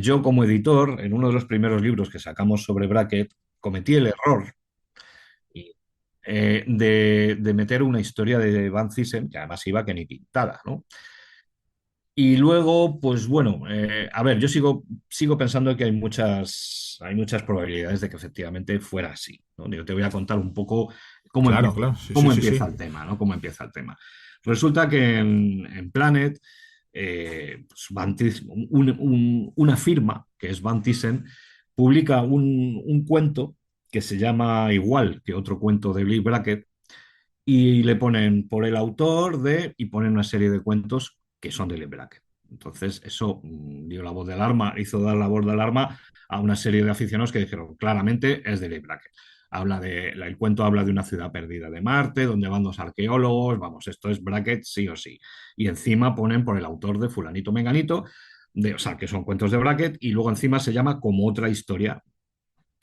S3: Yo, como editor, en uno de los primeros libros que sacamos sobre Brackett, cometí el error de meter una historia de Van Thiesen, que además iba que ni pintada, ¿no? Y luego, pues bueno, a ver, yo sigo pensando que hay muchas probabilidades de que efectivamente fuera así, ¿no? Yo te voy a contar un poco
S2: claro, claro, sí, sí,
S3: cómo
S2: sí, sí.
S3: empieza el tema, ¿no? Cómo empieza el tema. Resulta que en Planet, pues una firma, que es Van Thyssen, publica un cuento que se llama igual que otro cuento de Lee Brackett, y le ponen por el autor de, y ponen una serie de cuentos que son de Lee Brackett. Entonces, eso dio la voz de alarma, hizo dar la voz de alarma a una serie de aficionados que dijeron, claramente es de Lee Brackett. El cuento habla de una ciudad perdida de Marte, donde van dos arqueólogos, vamos, esto es Brackett sí o sí. Y encima ponen por el autor de Fulanito Menganito, o sea, que son cuentos de Brackett, y luego encima se llama como otra historia,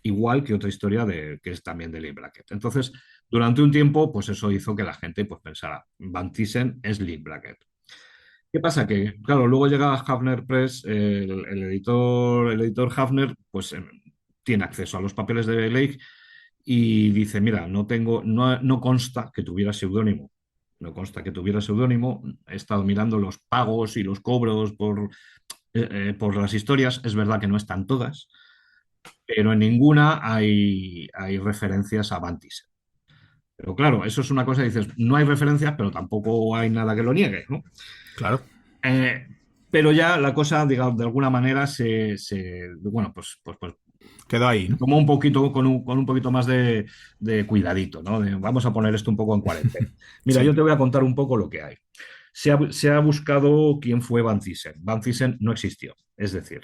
S3: igual que otra historia que es también de Lee Brackett. Entonces, durante un tiempo, pues eso hizo que la gente pues, pensara, Van Thyssen es Lee Brackett. ¿Qué pasa? Que, claro, luego llega a Hafner Press, el editor Hafner, pues tiene acceso a los papeles de Leigh y dice, mira, no consta que tuviera seudónimo. No consta que tuviera seudónimo. He estado mirando los pagos y los cobros por las historias. Es verdad que no están todas, pero en ninguna hay referencias a Van Thyssen. Pero claro, eso es una cosa, dices, no hay referencias, pero tampoco hay nada que lo niegue, ¿no?
S2: Claro,
S3: Eh, pero ya la cosa, digamos, de alguna manera bueno, pues
S2: quedó ahí, ¿no?
S3: tomó un poquito, con un poquito más de cuidadito, ¿no? Vamos a poner esto un poco en cuarentena. Mira, yo
S2: Sí,
S3: te voy a contar un poco lo que hay. Se ha buscado quién fue Van Thyssen. Van Thyssen no existió. Es decir,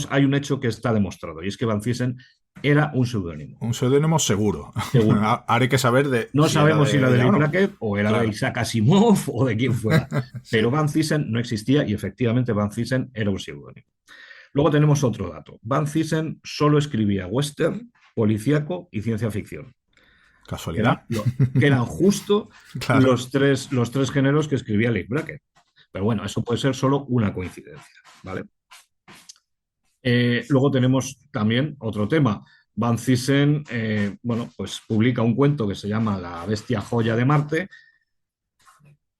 S3: hay un hecho que está demostrado y es que Van Thyssen era un seudónimo.
S2: un seudónimo seguro.
S3: Seguro.
S2: Ahora hay que saber de
S3: No
S2: si era
S3: sabemos si era
S2: de
S3: de
S2: ella
S3: Lee
S2: o no.
S3: Brackett o era de
S2: Claro,
S3: Isaac Asimov o de quien fuera. Pero
S2: sí.
S3: Van Thyssen no existía y efectivamente Van Thyssen era un seudónimo. Luego tenemos otro dato. Van Thyssen solo escribía western, policíaco y ciencia ficción.
S2: Casualidad.
S3: Que eran justo
S2: Claro,
S3: los tres géneros que escribía Lee Brackett. Pero bueno, eso puede ser solo una coincidencia, ¿vale? Luego tenemos también otro tema. Van Zisen, bueno, pues publica un cuento que se llama La bestia joya de Marte,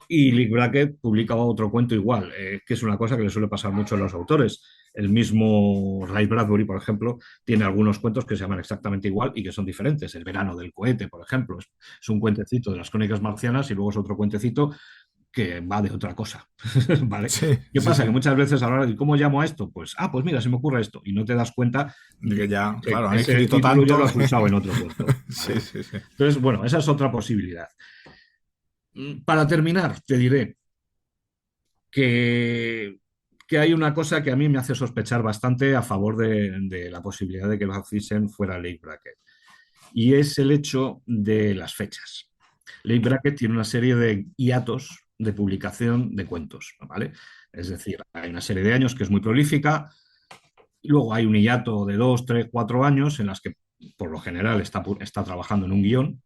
S3: y Leigh Brackett publica otro cuento igual, que es una cosa que le suele pasar mucho a los autores. El mismo Ray Bradbury, por ejemplo, tiene algunos cuentos que se llaman exactamente igual y que son diferentes. El verano del cohete, por ejemplo, es un cuentecito de las crónicas marcianas y luego es otro cuentecito que va de otra cosa. ¿Vale?
S2: Sí,
S3: ¿Qué
S2: sí,
S3: pasa?
S2: sí.
S3: Que muchas veces a la hora de cómo llamo a esto, pues, pues mira, se me ocurre esto, y no te das cuenta
S2: De que ya,
S3: que
S2: claro, han
S3: ese
S2: escrito
S3: título ya
S2: tanto.
S3: lo has usado en otro cuento.
S2: Sí,
S3: ¿Vale?
S2: sí, sí.
S3: Entonces, bueno, esa es otra posibilidad. Para terminar, te diré que, que hay una cosa que a mí me hace sospechar bastante a favor de la posibilidad de que Van Zisen fuera Leigh Brackett, y es el hecho de las fechas. Leigh Brackett tiene una serie de hiatos de publicación de cuentos, ¿vale? Es decir, hay una serie de años que es muy prolífica, y luego hay un hiato de 2, 3, 4 años en las que por lo general está trabajando en un guión,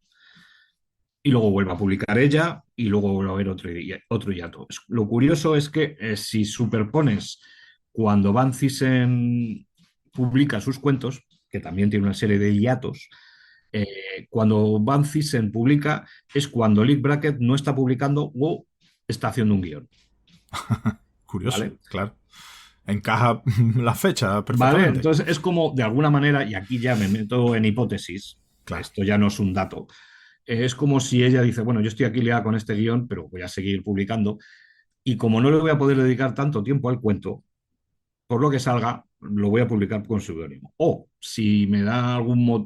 S3: y luego vuelve a publicar ella y luego vuelve a haber otro hiato. Lo curioso es que si superpones cuando Van Zisen publica sus cuentos, que también tiene una serie de hiatos, cuando Van Zisen publica es cuando Leigh Brackett no está publicando o está haciendo un guión,
S2: Curioso,
S3: ¿vale?
S2: claro. Encaja la fecha
S3: Vale,
S2: perfectamente.
S3: entonces es como de alguna manera, y aquí ya me meto en hipótesis,
S2: Claro.
S3: esto ya no es un dato, es como si ella dice, bueno, yo estoy aquí liada con este guión, pero voy a seguir publicando, y como no le voy a poder dedicar tanto tiempo al cuento, por lo que salga, lo voy a publicar con seudónimo. O si me da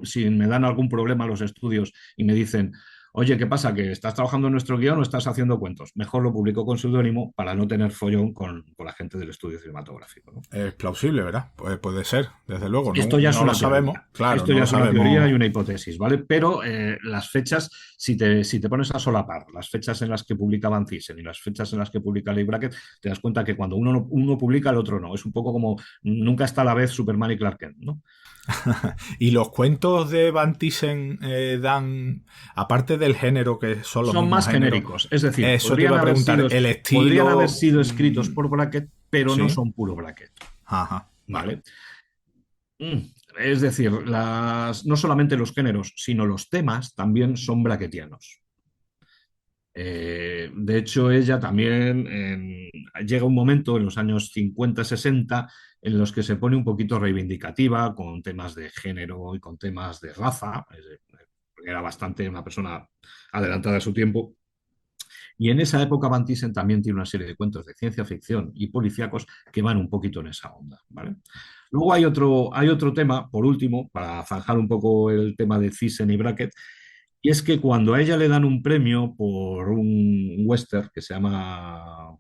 S3: si me dan algún problema los estudios y me dicen, oye, ¿qué pasa? ¿Que estás trabajando en nuestro guión o estás haciendo cuentos? Mejor lo publico con seudónimo para no tener follón con la gente del estudio cinematográfico, ¿no?
S2: Es plausible, ¿verdad? Puede ser, desde luego. No,
S3: Esto ya es
S2: no lo
S3: una
S2: sabemos.
S3: teoría.
S2: Claro,
S3: Esto
S2: no
S3: ya
S2: lo
S3: es una teoría y
S2: sabemos.
S3: una hipótesis, ¿vale? Pero las fechas, si te pones a solapar las fechas en las que publica Van Zisen y las fechas en las que publica Leigh Brackett, te das cuenta que cuando uno publica, el otro no. Es un poco como nunca está a la vez Superman y Clark Kent, ¿no?
S2: Y los cuentos de Van Thyssen dan, aparte del género, que son los
S3: Son
S2: mismos
S3: más
S2: géneros,
S3: genéricos. Es decir,
S2: eso te iba a preguntar, el
S3: podrían haber
S2: estilo.
S3: sido escritos por Brackett, pero no
S2: Sí,
S3: son puro Brackett,
S2: ajá, vale.
S3: ¿vale? Mm, Es decir, no solamente los géneros, sino los temas también son brackettianos. De hecho, ella también llega un momento en los años 50, 60 en los que se pone un poquito reivindicativa con temas de género y con temas de raza. Era bastante una persona adelantada a su tiempo. Y en esa época Van Thyssen también tiene una serie de cuentos de ciencia ficción y policíacos que van un poquito en esa onda, ¿vale? Luego hay otro tema, por último, para zanjar un poco el tema de Thyssen y Brackett, y es que cuando a ella le dan un premio por un western que se llama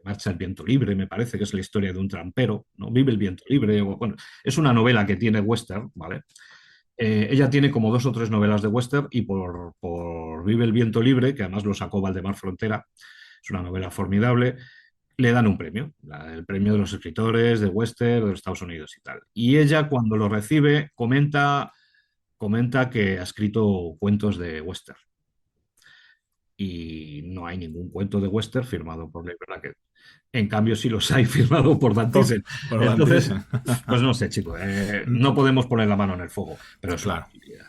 S3: Marcha el viento libre, me parece que es la historia de un trampero, ¿no? Vive el viento libre, bueno, es una novela que tiene western, ¿vale? Ella tiene como 2 o 3 novelas de western y por Vive el viento libre, que además lo sacó Valdemar Frontera, es una novela formidable, le dan un premio, el premio de los escritores de western de los Estados Unidos y tal. Y ella cuando lo recibe comenta que ha escrito cuentos de western y no hay ningún cuento de western firmado por Leigh Brackett. En cambio, sí los hay firmado por Van Thyssen.
S2: Por Van
S3: Entonces,
S2: Thyssen.
S3: pues no sé, chicos, no podemos poner la mano en el fuego, pero es una
S2: Claro.
S3: posibilidad.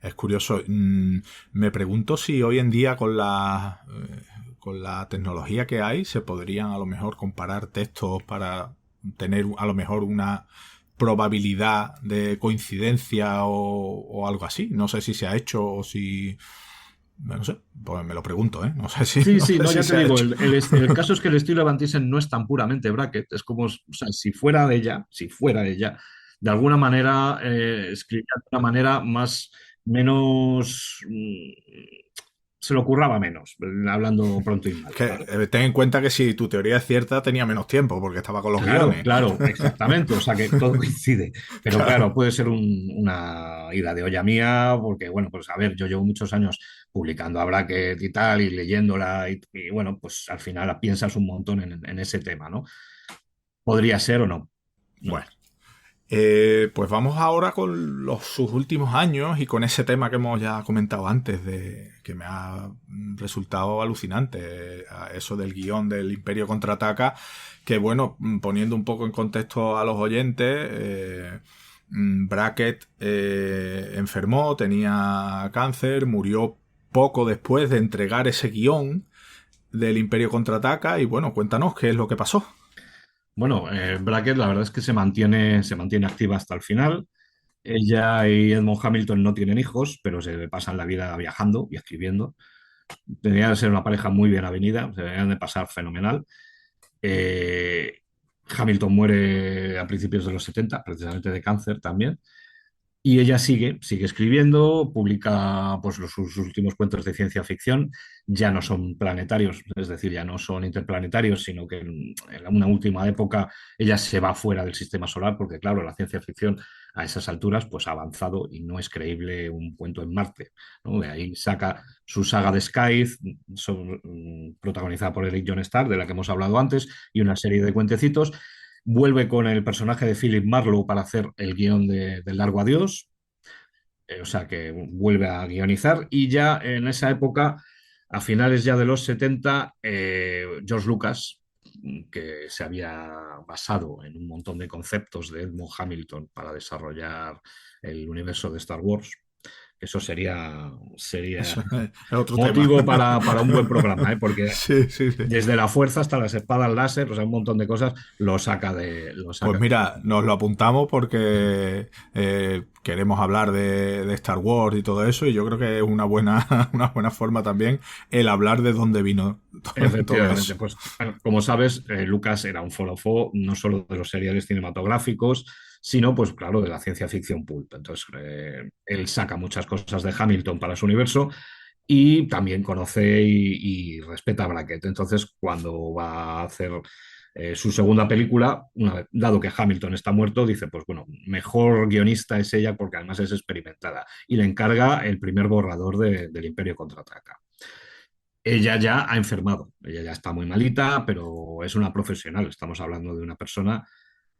S2: Es curioso. Me pregunto si hoy en día con la tecnología que hay se podrían a lo mejor comparar textos para tener a lo mejor una probabilidad de coincidencia o algo así. No sé si se ha hecho o si. No sé, pues me lo pregunto, ¿eh? No sé si,
S3: Sí,
S2: no
S3: sí,
S2: sé
S3: no,
S2: si
S3: ya
S2: se
S3: te
S2: ha
S3: digo,
S2: hecho.
S3: el caso es que el estilo de Van Thyssen no es tan puramente Brackett, es como, o sea, si fuera ella, de alguna manera escribía de una manera menos, se lo curraba menos, hablando pronto y mal,
S2: Que,
S3: ¿vale?
S2: ten en cuenta que si tu teoría es cierta tenía menos tiempo porque estaba con los
S3: Claro,
S2: guiones.
S3: claro, exactamente, o sea que todo coincide, pero
S2: Claro.
S3: claro, puede ser una ida de olla mía, porque bueno, pues a ver, yo llevo muchos años publicando a Brackett y tal, y leyéndola, y bueno, pues al final piensas un montón en ese tema, ¿no? Podría ser o no, no.
S2: Bueno. Pues vamos ahora con sus últimos años y con ese tema que hemos ya comentado antes, que me ha resultado alucinante, eso del guión del Imperio Contraataca, que bueno, poniendo un poco en contexto a los oyentes, Brackett enfermó, tenía cáncer, murió poco después de entregar ese guión del Imperio Contraataca y bueno, cuéntanos qué es lo que pasó.
S3: Bueno, Brackett la verdad es que se mantiene activa hasta el final. Ella y Edmond Hamilton no tienen hijos, pero se pasan la vida viajando y escribiendo. Tenía que ser una pareja muy bien avenida, se deberían de pasar fenomenal. Eh, Hamilton muere a principios de los 70, precisamente de cáncer también. Y ella sigue escribiendo, publica pues, sus últimos cuentos de ciencia ficción. Ya no son planetarios, es decir, ya no son interplanetarios, sino que en una última época ella se va fuera del sistema solar, porque claro, la ciencia ficción a esas alturas pues, ha avanzado y no es creíble un cuento en Marte, ¿no? De ahí saca su saga de Scythe, protagonizada por Eric John Starr, de la que hemos hablado antes, y una serie de cuentecitos. Vuelve con el personaje de Philip Marlowe para hacer el guión del Largo Adiós, o sea que vuelve a guionizar y ya en esa época, a finales ya de los 70, George Lucas, que se había basado en un montón de conceptos de Edmund Hamilton para desarrollar el universo de Star Wars, eso sería
S2: Eso es otro tema.
S3: motivo para un buen programa, ¿eh? Porque
S2: Sí, sí, sí.
S3: desde la fuerza hasta las espadas láser, o sea, un montón de cosas, lo
S2: Pues
S3: saca.
S2: mira, nos lo apuntamos porque queremos hablar de Star Wars y todo eso, y yo creo que es una buena, una buena forma también el hablar de dónde vino todo
S3: Efectivamente,
S2: eso.
S3: pues como sabes, Lucas era un forofo no solo de los seriales cinematográficos, sino, pues claro, de la ciencia ficción pulp. Entonces, él saca muchas cosas de Hamilton para su universo y también conoce y respeta a Brackett. Entonces, cuando va a hacer su segunda película, dado que Hamilton está muerto, dice, pues bueno, mejor guionista es ella porque además es experimentada y le encarga el primer borrador del Imperio Contraataca. Ella ya ha enfermado, ella ya está muy malita, pero es una profesional. Estamos hablando de una persona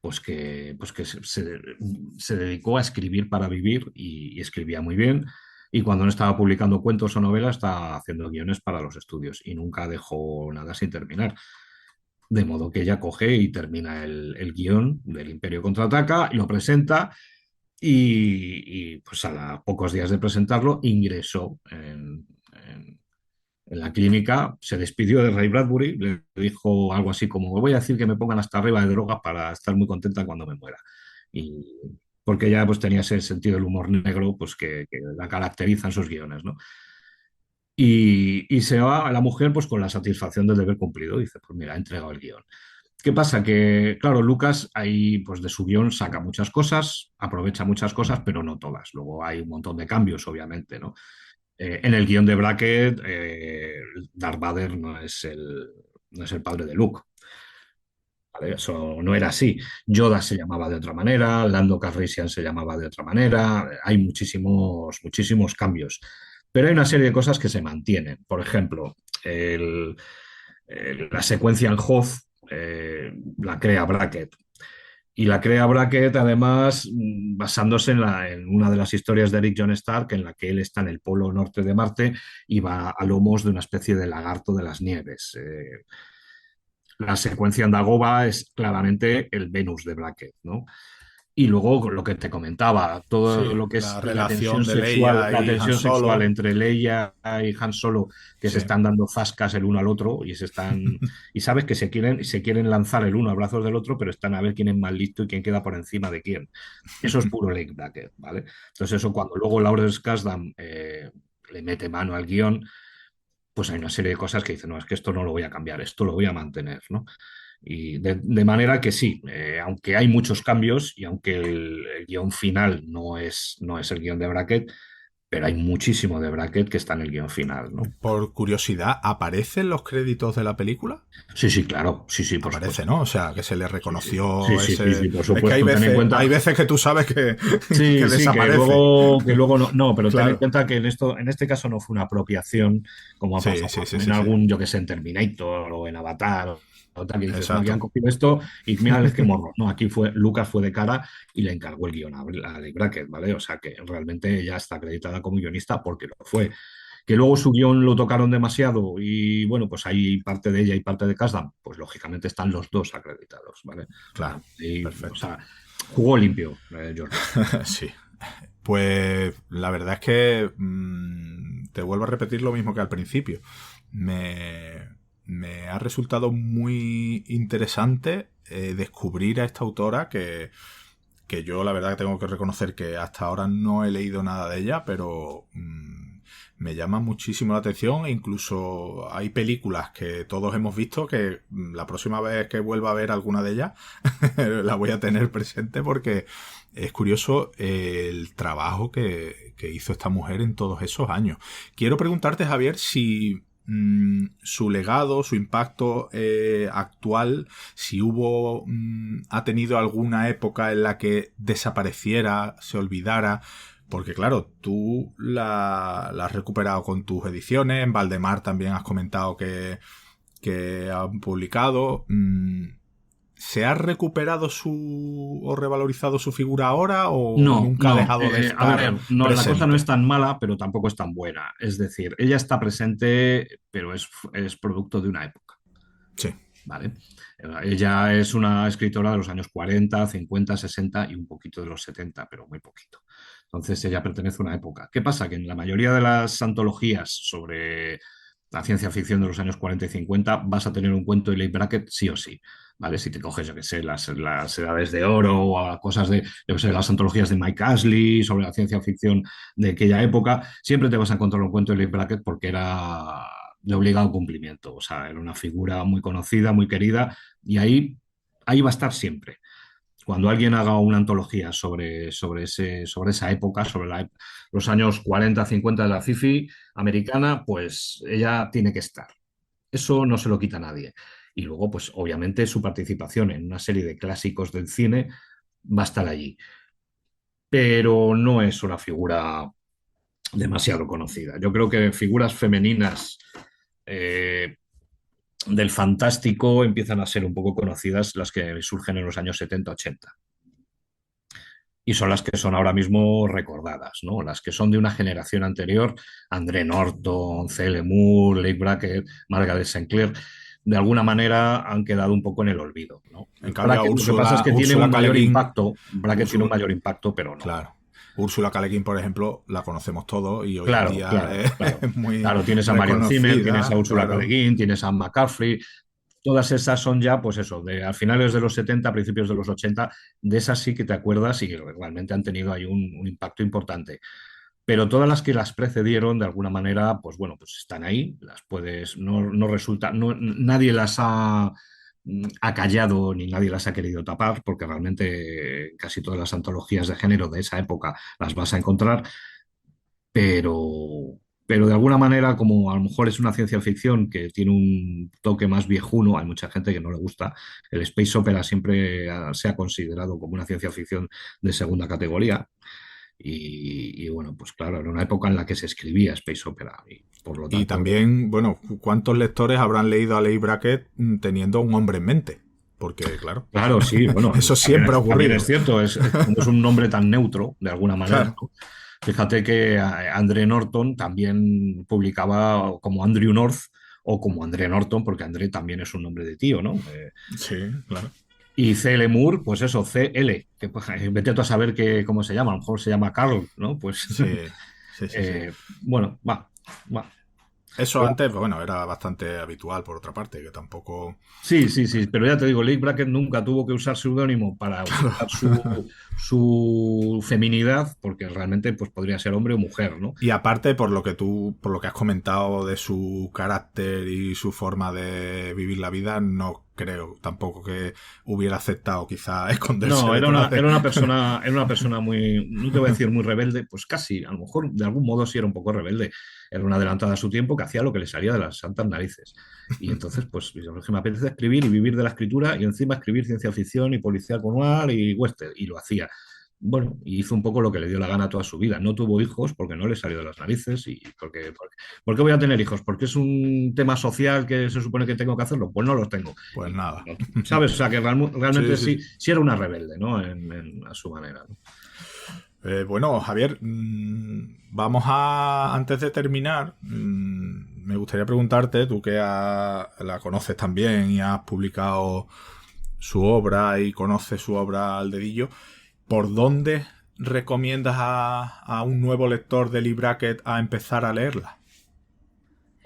S3: pues que se dedicó a escribir para vivir y escribía muy bien. Y cuando no estaba publicando cuentos o novelas, estaba haciendo guiones para los estudios y nunca dejó nada sin terminar. De modo que ella coge y termina el guión del Imperio Contraataca, lo presenta pues pocos días de presentarlo ingresó en la clínica, se despidió de Ray Bradbury, le dijo algo así como, voy a decir que me pongan hasta arriba de drogas para estar muy contenta cuando me muera. Y porque ella pues tenía ese sentido del humor negro pues que la caracteriza en sus guiones, ¿no? Y se va a la mujer pues con la satisfacción del deber cumplido. Dice, pues mira, ha entregado el guión. ¿Qué pasa? Que, claro, Lucas ahí pues de su guión saca muchas cosas, aprovecha muchas cosas, pero no todas. Luego hay un montón de cambios, obviamente, ¿no? En el guión de Brackett, Darth Vader no es el padre de Luke. ¿Vale? Eso no era así. Yoda se llamaba de otra manera, Lando Calrissian se llamaba de otra manera. Hay muchísimos, muchísimos cambios. Pero hay una serie de cosas que se mantienen. Por ejemplo, la secuencia en Hoth la crea Brackett. Y la crea Brackett, además, basándose en una de las historias de Eric John Stark, en la que él está en el polo norte de Marte y va a lomos de una especie de lagarto de las nieves. La secuencia en Dagoba es claramente el Venus de Brackett, ¿no? Y luego lo que te comentaba, todo
S2: Sí,
S3: lo que es
S2: la relación de Leia
S3: la
S2: y Han
S3: tensión sexual
S2: Solo.
S3: entre Leia y Han Solo, que se
S2: Sí.
S3: están dando zascas el uno al otro y sabes que se quieren lanzar el uno a brazos del otro, pero están a ver quién es más listo y quién queda por encima de quién. Eso es puro Lake Brackett, ¿vale? Entonces eso cuando luego Lawrence Kasdan le mete mano al guión, pues hay una serie de cosas que dicen, no, es que esto no lo voy a cambiar, esto lo voy a mantener, ¿no? Y de manera que sí, aunque hay muchos cambios y aunque el guión final no es el guión de Brackett, pero hay muchísimo de Brackett que está en el guión final, ¿no?
S2: Por curiosidad, ¿aparecen los créditos de la película?
S3: Sí, sí, claro, sí, sí, por
S2: Aparece,
S3: supuesto.
S2: ¿no? O sea, que se le reconoció
S3: Sí, sí, sí,
S2: ese...
S3: sí, por
S2: Es que
S3: supuesto. Ten en cuenta.
S2: hay veces que tú sabes que, que
S3: Sí, sí,
S2: desaparece.
S3: que luego no, no, pero ten en
S2: Claro.
S3: cuenta que en este caso no fue una apropiación, como ha
S2: Sí,
S3: pasado
S2: sí, sí,
S3: en
S2: sí, sí.
S3: algún, yo que sé, en Terminator o en Avatar, o tal, que dices, no, aquí han
S2: Exacto.
S3: cogido esto y mira, es que morro. No, aquí fue, Lucas fue de cara y le encargó el guion a Leigh Brackett, ¿vale? O sea que realmente ella está acreditada como guionista porque lo fue. Que luego su guión lo tocaron demasiado y bueno, pues hay parte de ella y parte de Kasdan, pues lógicamente están los dos acreditados, ¿vale?
S2: Claro.
S3: O
S2: Perfecto.
S3: sea, jugó limpio, George.
S2: Sí. Pues la verdad es que te vuelvo a repetir lo mismo que al principio. Me, me ha resultado muy interesante descubrir a esta autora que yo la verdad que tengo que reconocer que hasta ahora no he leído nada de ella, pero me llama muchísimo la atención e incluso hay películas que todos hemos visto que la próxima vez que vuelva a ver alguna de ellas la voy a tener presente porque es curioso el trabajo que hizo esta mujer en todos esos años. Quiero preguntarte, Javier, si su legado, su impacto actual, si ha tenido alguna época en la que desapareciera, se olvidara, porque claro, tú la has recuperado con tus ediciones, en Valdemar también has comentado que han publicado. ¿Se ha recuperado o revalorizado su figura ahora o
S3: No,
S2: nunca ha
S3: no.
S2: dejado de
S3: A
S2: estar
S3: ver, no, la cosa no es
S2: presente?
S3: tan mala, pero tampoco es tan buena. Es decir, ella está presente, pero es producto de una época,
S2: Sí,
S3: ¿vale? Ella es una escritora de los años 40, 50, 60 y un poquito de los 70, pero muy poquito. Entonces ella pertenece a una época. ¿Qué pasa? Que en la mayoría de las antologías sobre la ciencia ficción de los años 40 y 50 vas a tener un cuento de Leigh Brackett sí o sí. ¿Vale? Si te coges, yo qué sé, las edades de oro o a cosas de, yo qué sé, las antologías de Mike Ashley sobre la ciencia ficción de aquella época, siempre te vas a encontrar un cuento de Leigh Brackett porque era de obligado cumplimiento. O sea, era una figura muy conocida, muy querida, y ahí va a estar siempre. Cuando alguien haga una antología sobre esa época, sobre los años 40, 50 de la sci-fi americana, pues ella tiene que estar. Eso no se lo quita a nadie. Y luego, pues obviamente su participación en una serie de clásicos del cine va a estar allí. Pero no es una figura demasiado conocida. Yo creo que figuras femeninas eh, del fantástico empiezan a ser un poco conocidas las que surgen en los años 70-80. Y son las que son ahora mismo recordadas, ¿no? Las que son de una generación anterior, André Norton, C.L. Moore, Leigh Brackett, Margaret Sinclair, de alguna manera han quedado un poco en el olvido, ¿no?
S2: en cambio a
S3: Brackett lo que pasa es que tiene
S2: Úrsula
S3: un
S2: K. Le
S3: mayor
S2: Guin,
S3: impacto, Brackett tiene un mayor impacto, pero no.
S2: claro. Úrsula K. Le Guin, por ejemplo, la conocemos todos y hoy en
S3: Claro,
S2: día
S3: claro, claro.
S2: es muy
S3: Claro, tienes a Marion Zimmer, tienes a
S2: reconocida,
S3: Ursula K. Le
S2: claro.
S3: Guin, tienes a Anne McCaffrey. Todas esas son ya, pues eso, a finales de los 70, principios de los 80, de esas sí que te acuerdas y que realmente han tenido ahí un impacto importante. Pero todas las que las precedieron, de alguna manera, pues bueno, pues están ahí, las puedes, no resulta, nadie las ha acallado ni nadie las ha querido tapar, porque realmente casi todas las antologías de género de esa época las vas a encontrar, pero, pero de alguna manera, como a lo mejor es una ciencia ficción que tiene un toque más viejuno, hay mucha gente que no le gusta, el space opera siempre se ha considerado como una ciencia ficción de segunda categoría. Y bueno, pues claro, era una época en la que se escribía space opera y por lo
S2: Y
S3: tanto,
S2: también, bueno, ¿cuántos lectores habrán leído a Leigh Brackett teniendo un hombre en mente? Porque, claro,
S3: claro, sí, bueno,
S2: eso siempre ha
S3: también es
S2: ocurrido.
S3: cierto, como es un nombre tan neutro, de alguna manera,
S2: Claro.
S3: ¿no? Fíjate que André Norton también publicaba como Andrew North o como André Norton, porque André también es un nombre de tío, ¿no?
S2: Sí, claro.
S3: Y C.L. Moore, pues eso, C.L., que pues, vete tú a saber cómo se llama, a lo mejor se llama Carl, ¿no? Pues
S2: Sí, sí, sí, sí.
S3: bueno, va.
S2: Eso
S3: Pero
S2: antes, bueno, era bastante habitual por otra parte, que tampoco...
S3: sí, sí, sí, pero ya te digo, Leigh Brackett nunca tuvo que usar seudónimo para ocultar su feminidad, porque realmente pues, podría ser hombre o mujer, ¿no?
S2: Y aparte, por lo que has comentado de su carácter y su forma de vivir la vida, no creo tampoco que hubiera aceptado quizá esconderse
S3: No,
S2: detrás de...
S3: era una persona muy, no te voy a decir muy rebelde, pues casi, a lo mejor de algún modo sí era un poco rebelde. Era una adelantada a su tiempo que hacía lo que le salía de las santas narices. Y entonces, pues, yo, que me apetece escribir y vivir de la escritura y encima escribir ciencia ficción y policíaco noir y western, y lo hacía. Bueno, y hizo un poco lo que le dio la gana toda su vida. No tuvo hijos porque no le salió de las narices. ¿Y por qué voy a tener hijos? ¿Porque es un tema social que se supone que tengo que hacerlo? Pues no los tengo.
S2: Pues nada.
S3: ¿Sabes? O sea, que realmente
S2: Sí.
S3: sí era una rebelde, ¿no? A su manera, ¿no?
S2: Bueno, Javier, vamos a, antes de terminar, me gustaría preguntarte, tú que la conoces también y has publicado su obra y conoces su obra al dedillo, ¿por dónde recomiendas a un nuevo lector de Lee Brackett a empezar a leerla?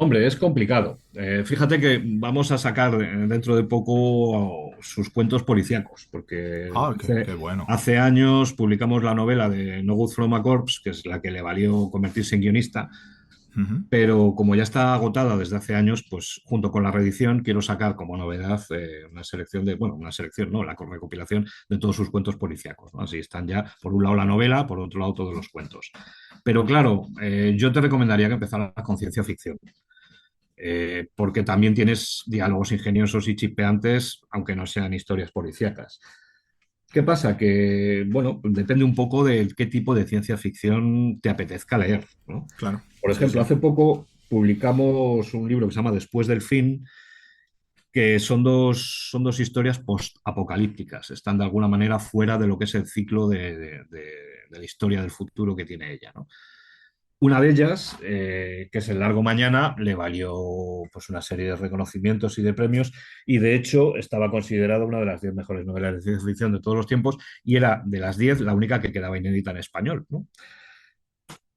S3: Hombre, es complicado. Fíjate que vamos a sacar dentro de poco sus cuentos policíacos, porque
S2: Ah, qué bueno.
S3: hace años publicamos la novela de No Good From a Corpse, que es la que le valió convertirse en guionista,
S2: Ujú.
S3: pero como ya está agotada desde hace años, pues junto con la reedición quiero sacar como novedad una selección bueno, una selección, no, la recopilación de todos sus cuentos policíacos, ¿no? Así están ya, por un lado la novela, por otro lado todos los cuentos. Pero claro, yo te recomendaría que empezaras con ciencia ficción, porque también tienes diálogos ingeniosos y chispeantes, aunque no sean historias policíacas. ¿Qué pasa? Que, bueno, depende un poco de qué tipo de ciencia ficción te apetezca leer, ¿no?
S2: Claro,
S3: Por
S2: sí,
S3: ejemplo,
S2: sí.
S3: hace poco publicamos un libro que se llama Después del fin, que son dos historias post-apocalípticas. Están de alguna manera fuera de lo que es el ciclo de la historia del futuro que tiene ella, ¿no? Una de ellas, que es El largo mañana, le valió pues una serie de reconocimientos y de premios, y de hecho estaba considerada una de las 10 mejores novelas de ciencia ficción de todos los tiempos, y era de las 10 la única que quedaba inédita en español, ¿no?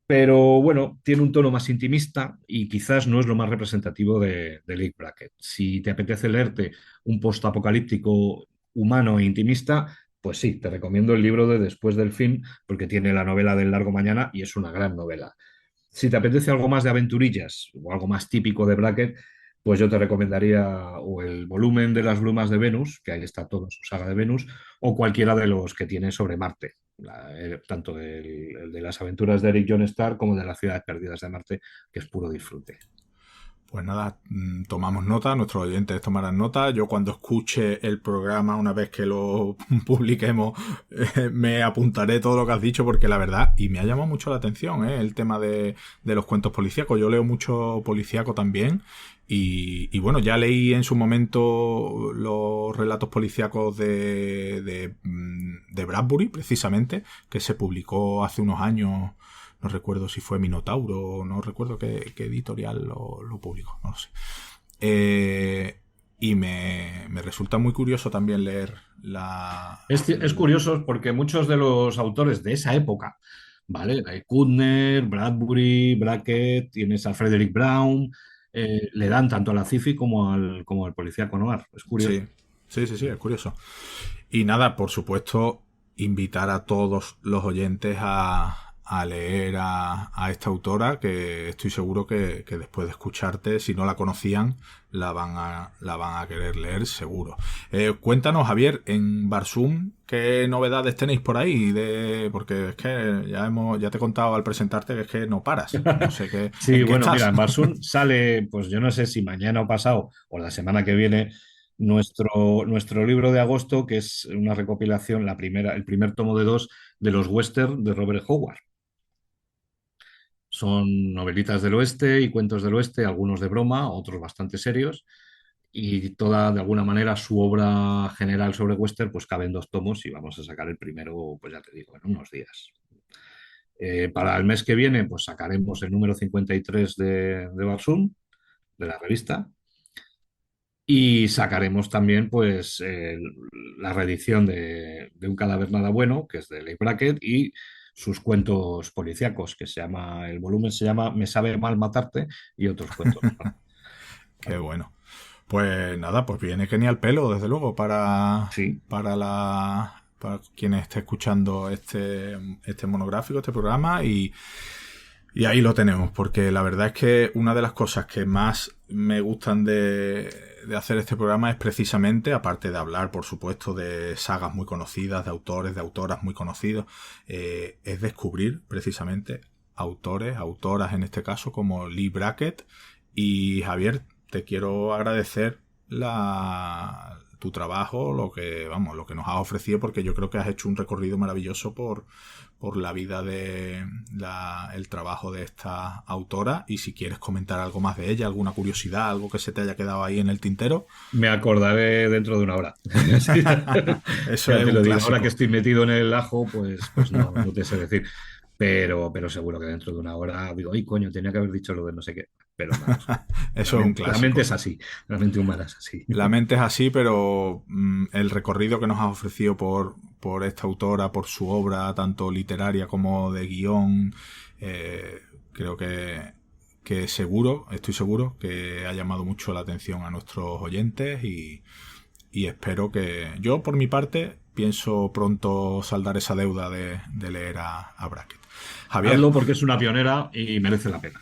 S3: Pero bueno, tiene un tono más intimista y quizás no es lo más representativo de Leigh Brackett. Si te apetece leerte un post-apocalíptico humano e intimista, pues sí, te recomiendo el libro de Después del fin, porque tiene la novela del largo mañana y es una gran novela. Si te apetece algo más de aventurillas o algo más típico de Brackett, pues yo te recomendaría o el volumen de las brumas de Venus, que ahí está toda su saga de Venus, o cualquiera de los que tiene sobre Marte, tanto el de las aventuras de Eric John Starr como de las ciudades perdidas de Marte, que es puro disfrute.
S2: Pues nada, tomamos nota, nuestros oyentes tomarán nota. Yo cuando escuche el programa, una vez que lo publiquemos, me apuntaré todo lo que has dicho, porque la verdad, y me ha llamado mucho la atención, el tema de los cuentos policíacos. Yo leo mucho policíaco también. Y bueno, ya leí en su momento los relatos policíacos de Bradbury, precisamente, que se publicó hace unos años. No recuerdo si fue Minotauro, no recuerdo qué editorial lo publicó, no lo sé. Y me resulta muy curioso también leer
S3: Es curioso porque muchos de los autores de esa época, ¿vale? Kuttner, Bradbury, Brackett, tienes a Frederick Brown, le dan tanto a la sci-fi como al policíaco noir. Es curioso.
S2: Sí, es curioso. Y nada, por supuesto, invitar a todos los oyentes a leer a esta autora, que estoy seguro que después de escucharte, si no la conocían, la van a querer leer seguro. Cuéntanos, Javier, en Barsoom, ¿qué novedades tenéis por ahí? Porque es que ya te he contado al presentarte que es que no paras. No sé qué.
S3: Sí,
S2: ¿En qué
S3: bueno,
S2: estás?
S3: mira, en Barsoom sale, pues yo no sé si mañana o pasado o la semana que viene, nuestro libro de agosto, que es una recopilación, el primer tomo de dos de los western de Robert Howard. Son novelitas del oeste y cuentos del oeste, algunos de broma, otros bastante serios, y toda, de alguna manera, su obra general sobre western, pues cabe en 2 tomos y vamos a sacar el primero, pues ya te digo, en unos días. Para el mes que viene, pues sacaremos el número 53 de Barsoom, de la revista, y sacaremos también, pues, la reedición de Un cadáver nada bueno, que es de Leigh Brackett, y sus cuentos policíacos, el volumen se llama Me sabe mal matarte, y otros cuentos.
S2: Qué bueno. Pues nada, pues viene genial pelo, desde luego,
S3: Sí.
S2: para quien esté escuchando este monográfico, este programa, y ahí lo tenemos, porque la verdad es que una de las cosas que más me gustan de hacer este programa es precisamente, aparte de hablar, por supuesto, de sagas muy conocidas, de autores, de autoras muy conocidos, es descubrir precisamente autores, autoras en este caso, como Leigh Brackett. Y Javier, te quiero agradecer tu trabajo, lo que nos has ofrecido, porque yo creo que has hecho un recorrido maravilloso por la vida el trabajo de esta autora. Y si quieres comentar algo más de ella, alguna curiosidad, algo que se te haya quedado ahí en el tintero.
S3: Me acordaré dentro de una hora.
S2: Eso
S3: Ya
S2: es
S3: te lo
S2: un
S3: digo,
S2: clásico.
S3: ahora que estoy metido en el ajo, pues no te sé decir. Pero seguro que dentro de una hora digo, ¡ay, coño! Tenía que haber dicho lo de no sé qué. Pero nada,
S2: Eso es un
S3: la mente
S2: clásico.
S3: es así, la mente humana es así.
S2: La mente es así, pero el recorrido que nos has ofrecido por esta autora, por su obra, tanto literaria como de guión, creo que estoy seguro que ha llamado mucho la atención a nuestros oyentes y espero que... Yo, por mi parte, pienso pronto saldar esa deuda de leer a Brackett. Javier,
S3: Hazlo porque es una pionera y merece la pena.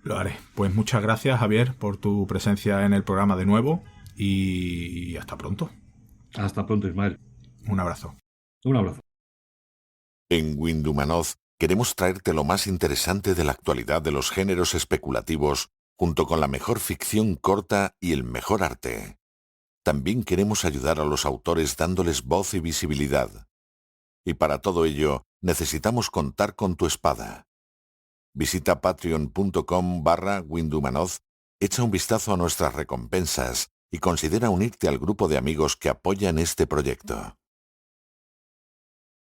S2: lo haré. Pues muchas gracias, Javier, por tu presencia en el programa de nuevo y hasta pronto.
S3: Hasta pronto, Ismael.
S2: Un abrazo.
S3: Un abrazo.
S1: En Windhumanoz queremos traerte lo más interesante de la actualidad de los géneros especulativos, junto con la mejor ficción corta y el mejor arte. También queremos ayudar a los autores dándoles voz y visibilidad. Y para todo ello, necesitamos contar con tu espada. Visita patreon.com/Windhumanoz, echa un vistazo a nuestras recompensas y considera unirte al grupo de amigos que apoyan este proyecto.